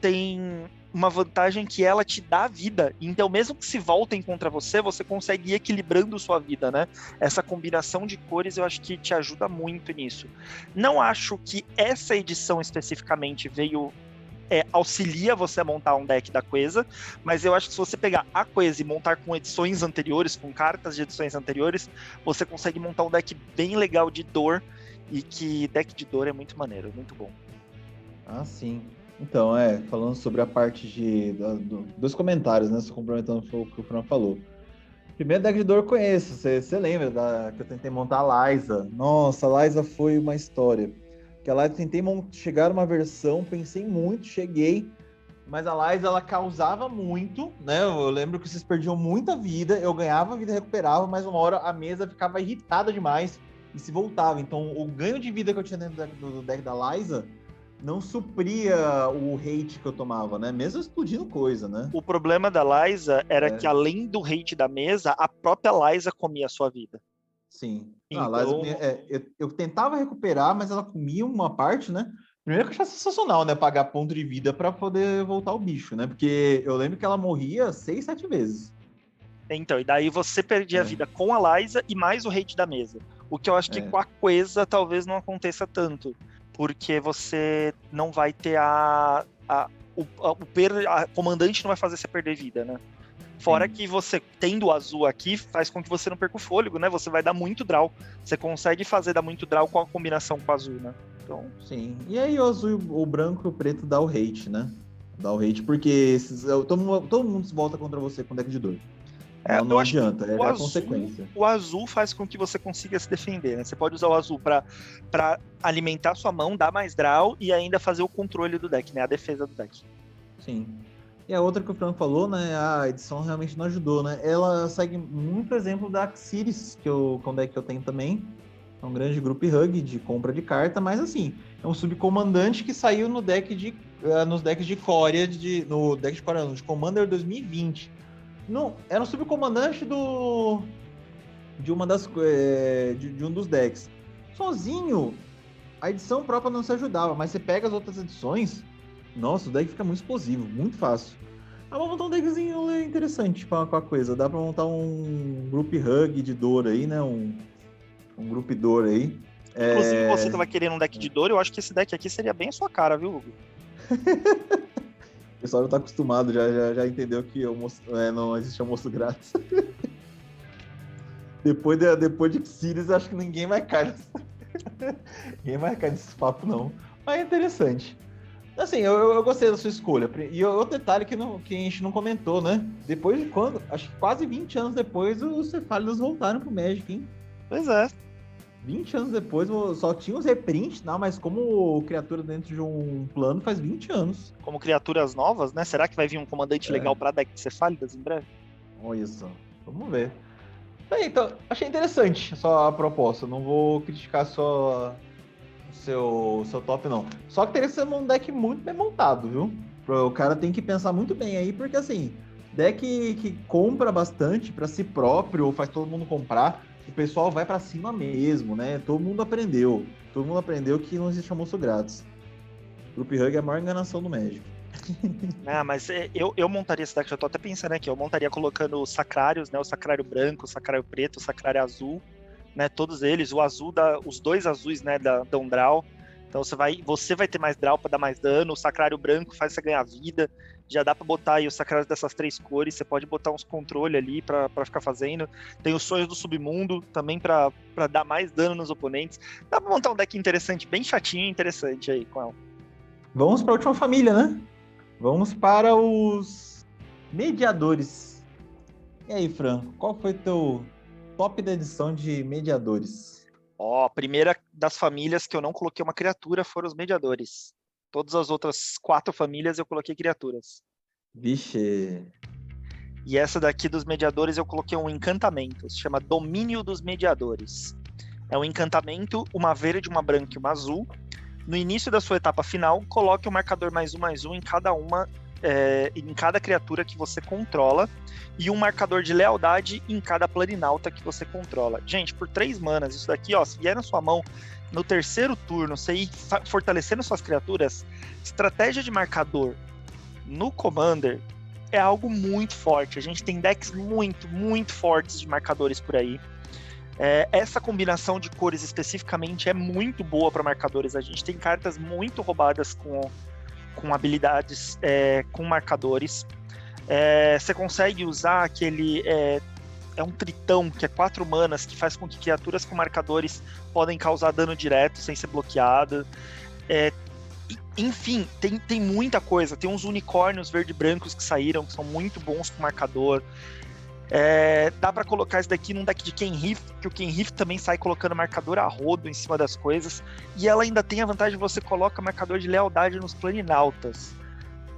tem uma vantagem que ela te dá vida, então mesmo que se voltem contra você, você consegue ir equilibrando sua vida, né? Essa combinação de cores eu acho que te ajuda muito nisso. Não acho que essa edição especificamente auxilia você a montar um deck da Queza, mas eu acho que se você pegar a Queza e montar com edições anteriores, com cartas de edições anteriores, você consegue montar um deck bem legal de dor, e que deck de dor é muito maneiro, muito bom. Ah, sim. Então, falando sobre a parte dos comentários, né? Só complementando o que o Fran falou. Primeiro deck de dor eu conheço. Você lembra que eu tentei montar a Liza? Nossa, a Liza foi uma história. Porque a Liza eu tentei chegar numa versão, pensei muito, cheguei. Mas a Liza, ela causava muito, né? Eu lembro que vocês perdiam muita vida, eu ganhava vida, recuperava, mas uma hora a mesa ficava irritada demais e se voltava. Então, o ganho de vida que eu tinha dentro do deck da Liza não supria o hate que eu tomava, né? Mesmo explodindo coisa, né? O problema da Liza era que, além do hate da mesa, a própria Liza comia a sua vida. Sim. Então... A Liza, eu tentava recuperar, mas ela comia uma parte, né? Primeiro que eu achava sensacional, né? Pagar ponto de vida para poder voltar o bicho, né? Porque eu lembro que ela morria 6, 7 vezes. Então, e daí você perdia a vida com a Liza e mais o hate da mesa. O que eu acho que com a Queza talvez não aconteça tanto. Porque você não vai ter a comandante não vai fazer você perder vida, né? Fora que você, tendo o azul aqui, faz com que você não perca o fôlego, né? Você vai dar muito draw. Você consegue dar muito draw com a combinação com o azul, né? Então... Sim. E aí o azul, o branco e o preto dá o hate, né? Dá o hate porque todo mundo se volta contra você com deck de dor. Não adianta, é a consequência. O azul faz com que você consiga se defender, né? Você pode usar o azul para alimentar sua mão, dar mais draw e ainda fazer o controle do deck, né? A defesa do deck. Sim. E a outra que o Fran falou, né? A edição realmente não ajudou, né? Ela segue muito exemplo da Axiris, que é um deck que eu tenho também. É um grande group hug de compra de carta, mas assim, é um subcomandante que saiu no deck nos decks de Corea, no deck de Corea, de Commander 2020. Não, era um subcomandante de um dos decks. Sozinho, a edição própria não se ajudava, mas você pega as outras edições, nossa, o deck fica muito explosivo, muito fácil. Dá pra montar um deckzinho interessante com a coisa. Dá pra montar um group hug de dor aí, né? Um group dor aí. Inclusive, você tava querendo um deck de dor, eu acho que esse deck aqui seria bem a sua cara, viu, Hugo? O pessoal já tá acostumado, já entendeu que não existe almoço grátis. depois de Sirius, acho que ninguém vai cair nesses papos, não. Mas é interessante. Assim, eu gostei da sua escolha. E outro detalhe que a gente não comentou, né? Depois de quando? Acho que quase 20 anos depois, os Cefálidos voltaram pro Magic, hein? Pois é. 20 anos depois, só tinha os reprints, não, mas como criatura dentro de um plano faz 20 anos. Como criaturas novas, né? Será que vai vir um comandante legal pra deck de Cefálidas em breve? Olha só. Vamos ver. Então, achei interessante a sua proposta. Não vou criticar o seu top, não. Só que teria que ser um deck muito bem montado, viu? O cara tem que pensar muito bem aí, porque assim, deck que compra bastante pra si próprio, ou faz todo mundo comprar, o pessoal vai pra cima mesmo, né? Todo mundo aprendeu. Todo mundo aprendeu que não existe almoço grátis. Group Hug é a maior enganação do Magic. Mas eu montaria esse deck, já tô até pensando aqui, eu montaria colocando os sacrários, né? O sacrário branco, o sacrário preto, o sacrário azul, né? Todos eles, os dois azuis, né? Da Umbral. Então você vai ter mais draw para dar mais dano, o sacrário branco faz você ganhar vida, já dá para botar aí os sacrários dessas 3 cores, você pode botar uns controle ali para ficar fazendo. Tem os sonhos do submundo também para dar mais dano nos oponentes. Dá para montar um deck interessante, bem chatinho e interessante aí com ela. Vamos para a última família, né? Vamos para os mediadores. E aí, Fran, qual foi teu top da edição de mediadores? A primeira das famílias que eu não coloquei uma criatura foram os mediadores. Todas as outras 4 famílias eu coloquei criaturas. Vixe. E essa daqui dos mediadores eu coloquei um encantamento. Se chama Domínio dos Mediadores. É um encantamento, uma verde, uma branca e uma azul. No início da sua etapa final, coloque um marcador +1/+1 em cada criatura que você controla e um marcador de lealdade em cada planinauta que você controla. Gente, por 3 manas, isso daqui, se vier na sua mão no terceiro turno, você ir fortalecendo suas criaturas, estratégia de marcador no Commander é algo muito forte. A gente tem decks muito, muito fortes de marcadores por aí. Essa combinação de cores especificamente é muito boa para marcadores. A gente tem cartas muito roubadas com habilidades com marcadores. Você consegue usar aquele... É um tritão, que é 4 manas, que faz com que criaturas com marcadores podem causar dano direto, sem ser bloqueada. Enfim, tem muita coisa. Tem uns unicórnios verde e brancos que saíram, que são muito bons com marcador. Dá pra colocar isso daqui num deck de Ken Riff, que o Ken Riff também sai colocando marcador a rodo em cima das coisas, e ela ainda tem a vantagem de você colocar marcador de lealdade nos planinautas,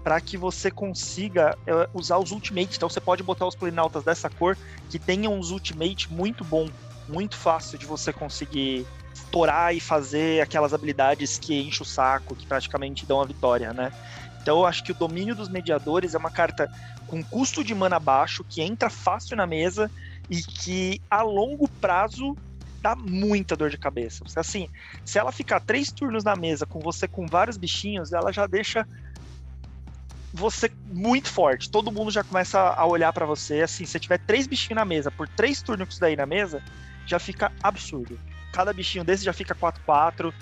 para que você consiga usar os ultimates. Então você pode botar os planinautas dessa cor que tenham uns ultimate muito bom, muito fácil de você conseguir estourar e fazer aquelas habilidades que enchem o saco, que praticamente dão a vitória, né? Então eu acho que o Domínio dos Mediadores é uma carta com custo de mana baixo, que entra fácil na mesa e que a longo prazo dá muita dor de cabeça. Assim, se ela ficar 3 turnos na mesa com você com vários bichinhos, ela já deixa você muito forte. Todo mundo já começa a olhar pra você. Assim, se tiver 3 bichinhos na mesa por 3 turnos com isso daí na mesa, já fica absurdo. Cada bichinho desse já fica 4/4.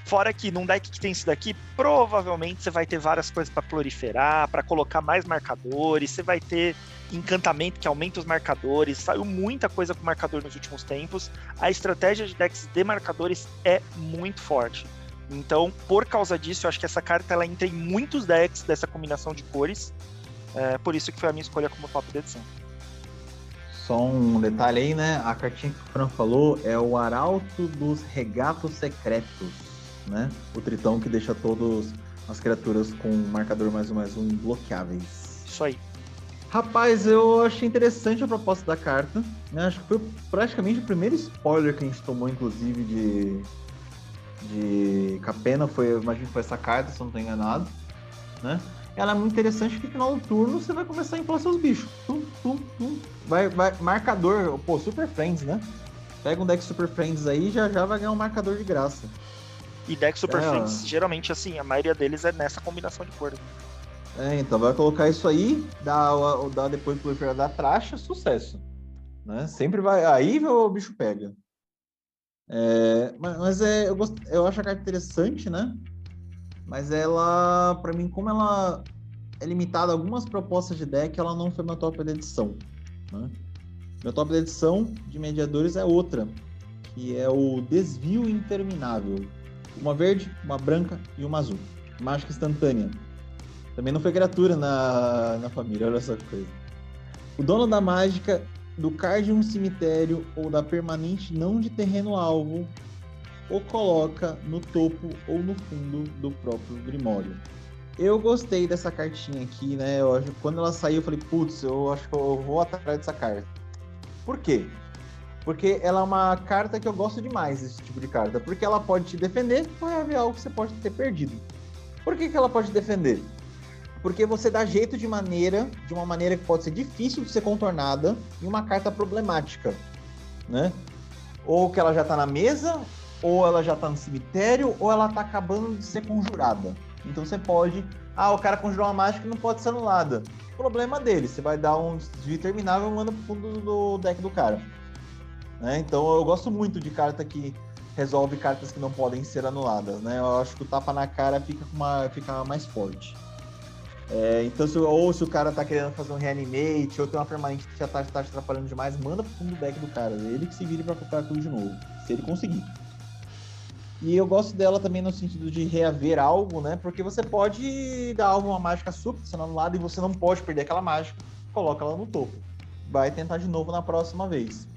Fora que num deck que tem isso daqui, provavelmente você vai ter várias coisas para proliferar, para colocar mais marcadores, você vai ter encantamento que aumenta os marcadores, saiu muita coisa com marcador nos últimos tempos. A estratégia de decks de marcadores é muito forte. Então, por causa disso, eu acho que essa carta ela entra em muitos decks dessa combinação de cores. Por isso que foi a minha escolha como top da edição. Só um detalhe aí, né? A cartinha que o Fran falou é o Arauto dos Regatos Secretos, né? O tritão que deixa todas as criaturas com marcador +1/+1 imbloqueáveis. Isso aí. Rapaz, eu achei interessante a proposta da carta, né? Acho que foi praticamente o primeiro spoiler que a gente tomou, inclusive, de Capenna, eu imagino que foi essa carta, se eu não estou enganado, né? Ela é muito interessante porque no final do turno você vai começar a empurrar seus bichos. Vai, marcador, Super Friends, né? Pega um deck Super Friends aí e já vai ganhar um marcador de graça. E deck Super Friends, geralmente, assim, a maioria deles é nessa combinação de cor. Então vai colocar isso aí, dá depois proliferar da tracha, sucesso. Né? Sempre vai. Aí o bicho pega. Mas eu acho a carta interessante, né? Mas ela, pra mim, como ela é limitada a algumas propostas de deck, ela não foi meu top da edição. Né? Meu top da edição de mediadores é outra, que é o Desvio Interminável. Uma verde, uma branca e uma azul. Mágica instantânea. Também não foi criatura na família, olha essa coisa. O dono da mágica, do card de um cemitério ou da permanente não de terreno alvo, o coloca no topo ou no fundo do próprio Grimório. Eu gostei dessa cartinha aqui, né? Eu acho que quando ela saiu, eu falei, putz, eu acho que eu vou atrás dessa carta. Por quê? Porque ela é uma carta que eu gosto demais, esse tipo de carta. Porque ela pode te defender ou reaver algo que você pode ter perdido. Por que ela pode te defender? Porque você dá jeito de uma maneira que pode ser difícil de ser contornada em uma carta problemática, né? Ou que ela já tá na mesa, ou ela já tá no cemitério, ou ela tá acabando de ser conjurada. Então você pode... o cara conjurou uma mágica que não pode ser anulada. Problema dele, você vai dar um desvio interminável e manda pro fundo do deck do cara. Né? Então eu gosto muito de carta que resolve cartas que não podem ser anuladas, né? Eu acho que o tapa na cara fica mais forte. Então, se o cara tá querendo fazer um reanimate, ou tem uma permanente que já tá te atrapalhando demais, manda pro fundo do deck do cara. Ele que se vire pra comprar tudo de novo, se ele conseguir. E eu gosto dela também no sentido de reaver algo, né? Porque você pode dar algo, uma mágica super sendo anulada e você não pode perder aquela mágica, coloca ela no topo. Vai tentar de novo na próxima vez.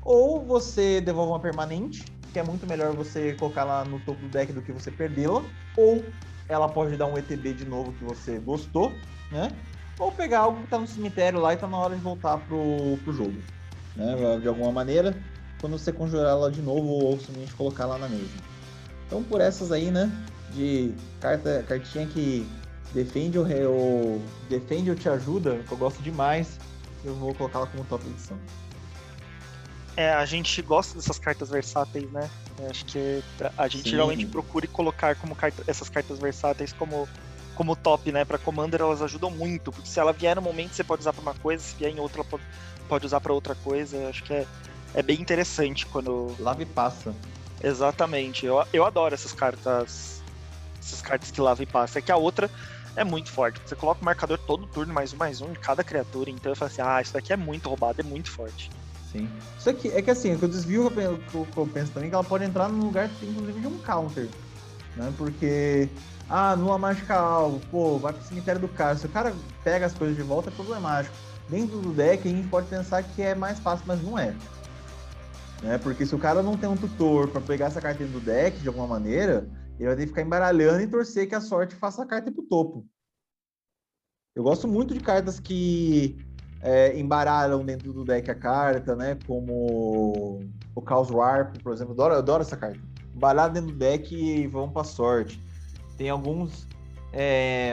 Ou você devolve uma permanente, que é muito melhor você colocar ela no topo do deck do que você perdê-la. Ou ela pode dar um ETB de novo que você gostou, né? Ou pegar algo que tá no cemitério lá e tá na hora de voltar pro jogo. Né? De alguma maneira, quando você conjurar ela de novo ou simplesmente colocar ela na mesa. Então por essas aí, né? De cartinha que defende ou te ajuda, que eu gosto demais, eu vou colocá-la como top edição. A gente gosta dessas cartas versáteis, né? Acho que a gente geralmente procura colocar essas cartas versáteis como top, né? Pra Commander elas ajudam muito, porque se ela vier no momento você pode usar pra uma coisa, se vier em outra pode usar pra outra coisa. Acho que é bem interessante quando... Lava e passa. Exatamente. Eu adoro essas cartas que lava e passa. É que a outra é muito forte. Você coloca o marcador todo turno, mais um em cada criatura. Então eu falo assim, isso daqui é muito roubado, é muito forte. Sim. Isso aqui é que assim, o que eu desvio, que eu penso também, que ela pode entrar num lugar, inclusive, de um counter. Né? Porque, numa mágica alvo, vai pro cemitério do cara. Se o cara pega as coisas de volta, é problemático. Dentro do deck, a gente pode pensar que é mais fácil, mas não é. Né? Porque se o cara não tem um tutor pra pegar essa carta dentro do deck, de alguma maneira, ele vai ter que ficar embaralhando e torcer que a sorte faça a carta ir pro topo. Eu gosto muito de cartas que embaralham dentro do deck a carta, né? Como o Chaos Warp, por exemplo. Eu adoro essa carta. Embaralhar dentro do deck e vão pra sorte. Tem alguns...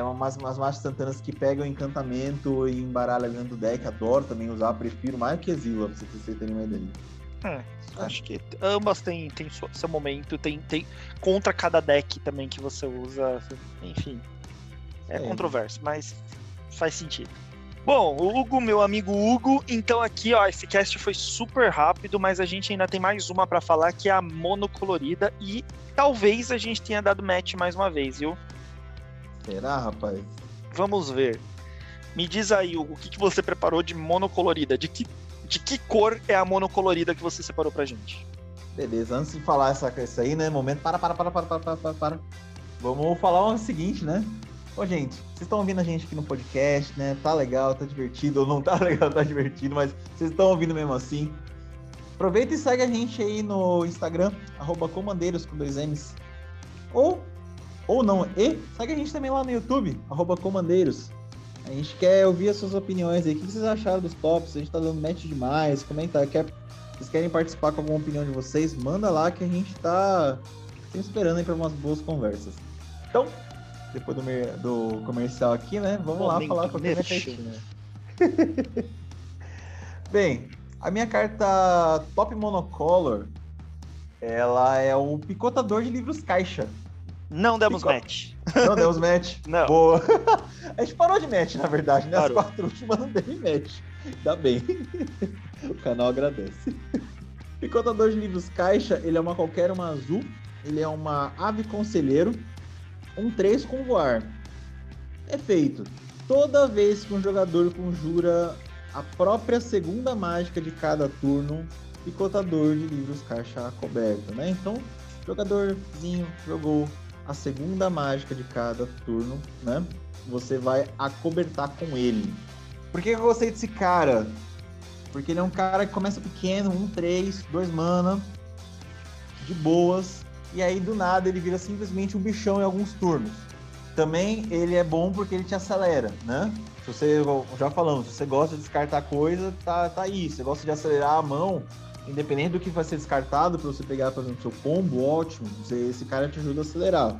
umas mágicas instantaneas que pegam encantamento e embaralham dentro do deck. Adoro também usar. Prefiro mais que Exila, pra vocês terem uma ideia. Acho que ambas têm seu momento. Tem contra cada deck também que você usa. Enfim. É controverso, mas faz sentido. Bom, Hugo, meu amigo Hugo, então aqui, esse cast foi super rápido, mas a gente ainda tem mais uma pra falar, que é a monocolorida, e talvez a gente tenha dado match mais uma vez, viu? Será, rapaz? Vamos ver. Me diz aí, Hugo, o que você preparou de monocolorida? De que cor é a monocolorida que você separou pra gente? Beleza, antes de falar isso aí, né, momento, para. Vamos falar o seguinte, né? Ô, gente, vocês estão ouvindo a gente aqui no podcast, né? Tá legal, tá divertido, ou não tá legal, tá divertido, mas vocês estão ouvindo mesmo assim. Aproveita e segue a gente aí no Instagram, @comandeiros com 2 M's. Ou não, segue a gente também lá no YouTube, @comandeiros. A gente quer ouvir as suas opiniões aí. O que vocês acharam dos tops? A gente tá dando match demais, comenta. Vocês querem participar com alguma opinião de vocês? Manda lá que a gente tá sempre esperando aí pra umas boas conversas. Então, depois do comercial aqui, né? Vamos lá falar com a minha cartinha. Bem, a minha carta Top Monocolor, ela é o picotador de livros caixa. Não demos match. Não demos match? Não. Boa. A gente parou de match, na verdade, né? Parou. As 4 últimas não teve match. Ainda bem. O canal agradece. Picotador de livros caixa, ele é uma azul. Ele é uma ave conselheiro. 3 com voar. Efeito: toda vez que um jogador conjura a própria segunda mágica de cada turno, picotador de livros caixa coberto, né? Então, jogadorzinho jogou a segunda mágica de cada turno, né? Você vai acobertar com ele. Por que eu gostei desse cara? Porque ele é um cara que começa pequeno, 1/3, 2 mana, de boas, e aí do nada ele vira simplesmente um bichão em alguns turnos. Também ele é bom porque ele te acelera, né? Se você, já falamos, se você gosta de descartar coisa, tá aí. Se você gosta de acelerar a mão, independente do que vai ser descartado, para você pegar, por exemplo, seu combo, ótimo. Esse cara te ajuda a acelerar.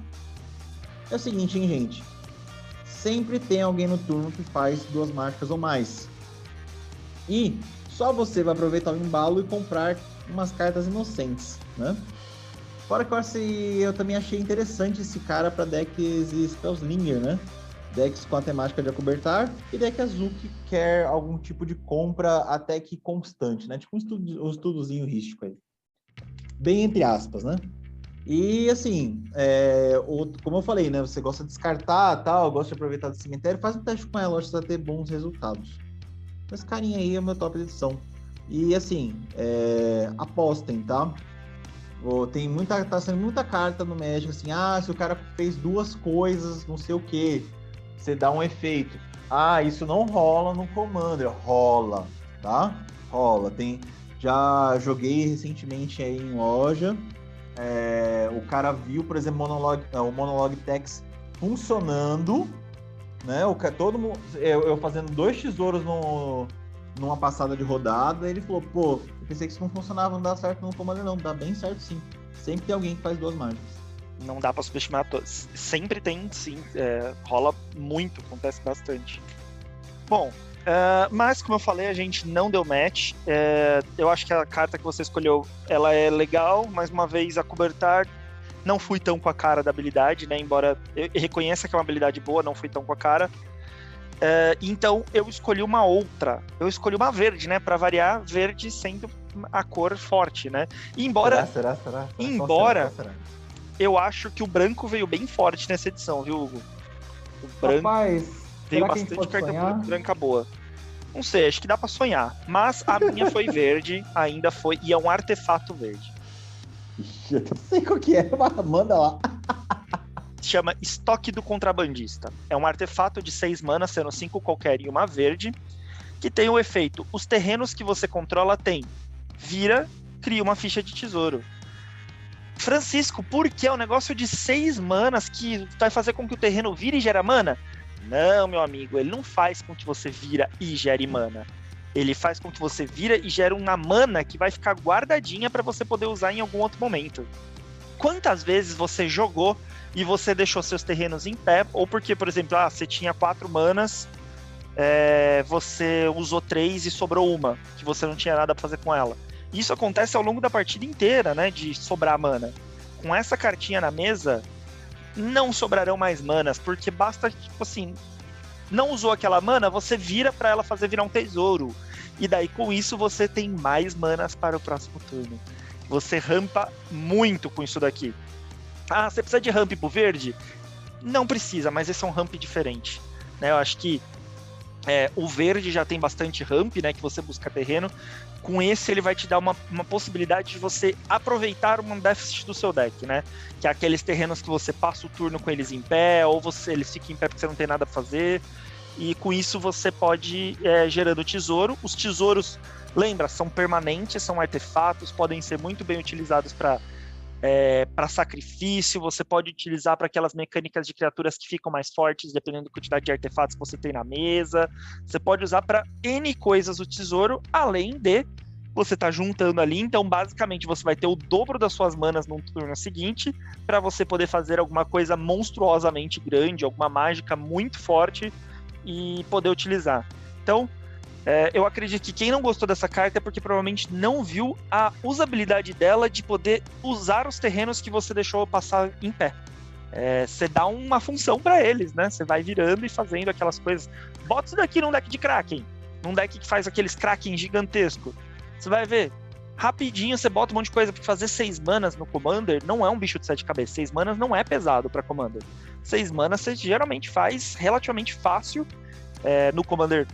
É o seguinte, hein, gente? Sempre tem alguém no turno que faz 2 mágicas ou mais. E só você vai aproveitar o embalo e comprar umas cartas inocentes, né? Fora que eu também achei interessante esse cara para decks Spellslinger, né? Decks com a temática de acobertar e deck azul que quer algum tipo de compra até que constante, né? Tipo um estudozinho rístico aí. Bem entre aspas, né? E assim, como eu falei, né? Você gosta de descartar, tal, gosta de aproveitar do cemitério, faz um teste com ela, acho que você vai ter bons resultados. Esse carinha aí é o meu top de edição. E assim, apostem, tá? Tá saindo muita carta no Magic, assim, se o cara fez 2 coisas, não sei o que, você dá um efeito. Isso não rola no Commander. Rola, tá? Rola. Já joguei recentemente aí em loja, o cara viu, por exemplo, o Monologue Text funcionando, né? Todo mundo, eu fazendo 2 tesouros numa passada de rodada, ele falou, eu pensei que isso não funcionava, não dá certo no Commander não, dá bem certo sim. Sempre tem alguém que faz 2 mágicas. Não dá pra subestimar todos. Sempre tem, sim. Rola muito, acontece bastante. Bom, mas como eu falei, a gente não deu match. Eu acho que a carta que você escolheu, ela é legal. Mais uma vez, acobertar, não fui tão com a cara da habilidade, né? Embora eu reconheça que é uma habilidade boa, não fui tão com a cara. Então eu escolhi uma outra. Eu escolhi uma verde, né? Pra variar, verde sendo a cor forte, né? E embora... Será? Embora... Eu acho que o branco veio bem forte nessa edição, viu, Hugo? O branco veio bastante carta branca boa. Não sei, acho que dá pra sonhar. Mas a minha foi verde, ainda foi, e é um artefato verde. Eu não sei qual que é, mas manda lá. Chama Estoque do Contrabandista. É um artefato de 6 manas, sendo 5 qualquer e uma verde, que tem o efeito: os terrenos que você controla cria uma ficha de tesouro. Francisco, por que é um negócio de 6 manas que vai fazer com que o terreno vire e gera mana? Não, meu amigo, ele não faz com que você vira e gere mana. Ele faz com que você vira e gere uma mana que vai ficar guardadinha para você poder usar em algum outro momento. Quantas vezes você jogou e você deixou seus terrenos em pé, ou porque, por exemplo, você tinha 4 manas, você usou 3 e sobrou uma, que você não tinha nada para fazer com ela. Isso acontece ao longo da partida inteira, né, de sobrar mana. Com essa cartinha na mesa, não sobrarão mais manas, porque basta, tipo assim, não usou aquela mana, você vira para ela virar um tesouro. E daí, com isso, você tem mais manas para o próximo turno. Você rampa muito com isso daqui. Você precisa de ramp pro verde? Não precisa, mas esse é um ramp diferente, né? Eu acho que o verde já tem bastante ramp, né, que você busca terreno. Com esse ele vai te dar uma possibilidade de você aproveitar um déficit do seu deck, né? Que é aqueles terrenos que você passa o turno com eles em pé, ou eles ficam em pé porque você não tem nada para fazer. E com isso você pode gerando tesouro. Os tesouros, lembra, são permanentes, são artefatos, podem ser muito bem utilizados para sacrifício, você pode utilizar para aquelas mecânicas de criaturas que ficam mais fortes, dependendo da quantidade de artefatos que você tem na mesa. Você pode usar para N coisas o tesouro, além de você tá juntando ali. Então, basicamente, você vai ter o dobro das suas manas no turno seguinte, para você poder fazer alguma coisa monstruosamente grande, alguma mágica muito forte e poder utilizar. Então, eu acredito que quem não gostou dessa carta é porque provavelmente não viu a usabilidade dela de poder usar os terrenos que você deixou passar em pé. Você dá uma função para eles, né? Você vai virando e fazendo aquelas coisas. Bota isso daqui num deck de Kraken, num deck que faz aqueles Kraken gigantesco. Você vai ver, rapidinho você bota um monte de coisa, porque fazer 6 manas no Commander não é um bicho de 7 cabeças. 6 manas não é pesado para Commander. 6 manas você geralmente faz relativamente fácil no Commander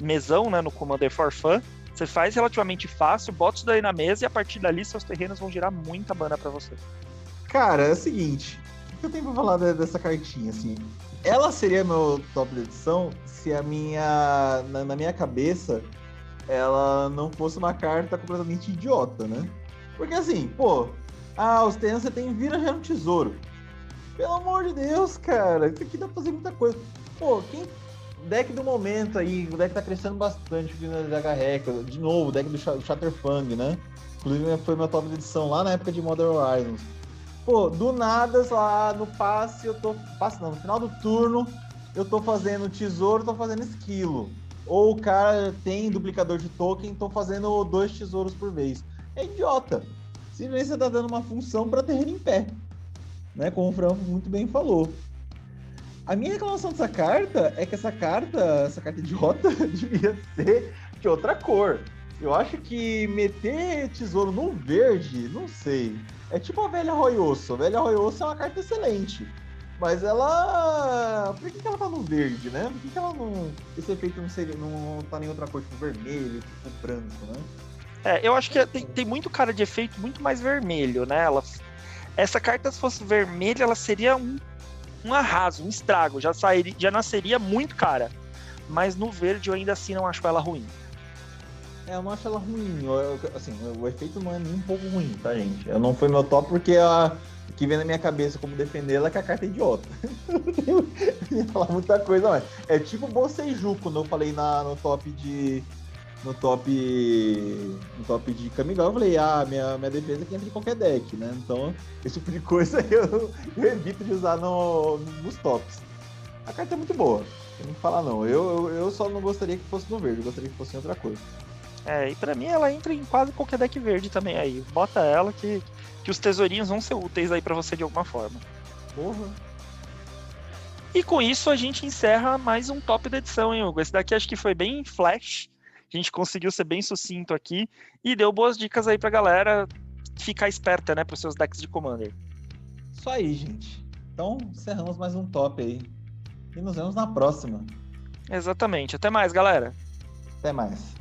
mesão, né, no Commander for Fun. Você faz relativamente fácil, bota isso daí na mesa e a partir dali seus terrenos vão gerar muita mana pra você. Cara, é o seguinte, o que eu tenho pra falar dessa cartinha, assim? Ela seria meu top de edição se na minha cabeça ela não fosse uma carta completamente idiota, né? Porque assim, os terrenos você tem vira já um tesouro. Pelo amor de Deus, cara. Isso aqui dá pra fazer muita coisa. Pô, deck do momento aí, o deck tá crescendo bastante aqui na DH-Hack. De novo, o deck do Shatterfang, né? Inclusive foi meu top de edição lá na época de Modern Horizons. Pô, do nada, lá no passe, no final do turno, eu tô fazendo tesouro, tô fazendo esquilo. Ou o cara tem duplicador de token, tô fazendo 2 tesouros por vez. É idiota. Simplesmente você tá dando uma função pra terreno em pé. Né? Como o Fran muito bem falou. A minha reclamação dessa carta é que essa carta idiota, devia ser de outra cor. Eu acho que meter tesouro no verde, não sei. É tipo a velha Royoso. A velha Royoso é uma carta excelente. Mas ela... Por que ela tá no verde, né? Por que ela não... Esse efeito não tá em outra cor, tipo vermelho, tipo branco, né? Eu acho que tem muito cara de efeito muito mais vermelho, né? Essa carta, se fosse vermelha, ela seria um arraso, um estrago. Já nasceria muito cara. Mas no verde eu ainda assim não acho ela ruim. Eu não acho ela ruim. Assim, o efeito não é nem um pouco ruim, tá, gente? Eu não foi meu top porque o que vem na minha cabeça como defendê-la é que a carta é idiota. Não ia falar muita coisa, mas é tipo o Boseiju, quando eu falei no top de Kamigawa, eu falei, minha defesa é que entra em qualquer deck, né? Então, esse tipo de coisa eu evito de usar nos tops. A carta é muito boa, não tem que falar não. Eu só não gostaria que fosse no verde, eu gostaria que fosse em outra cor. E pra mim ela entra em quase qualquer deck verde também aí. Bota ela que os tesourinhos vão ser úteis aí pra você de alguma forma. Porra. E com isso a gente encerra mais um top da edição, hein, Hugo? Esse daqui acho que foi bem flash. A gente conseguiu ser bem sucinto aqui e deu boas dicas aí pra galera ficar esperta, né, pros seus decks de Commander. Isso aí, gente. Então, encerramos mais um top aí. E nos vemos na próxima. Exatamente. Até mais, galera. Até mais.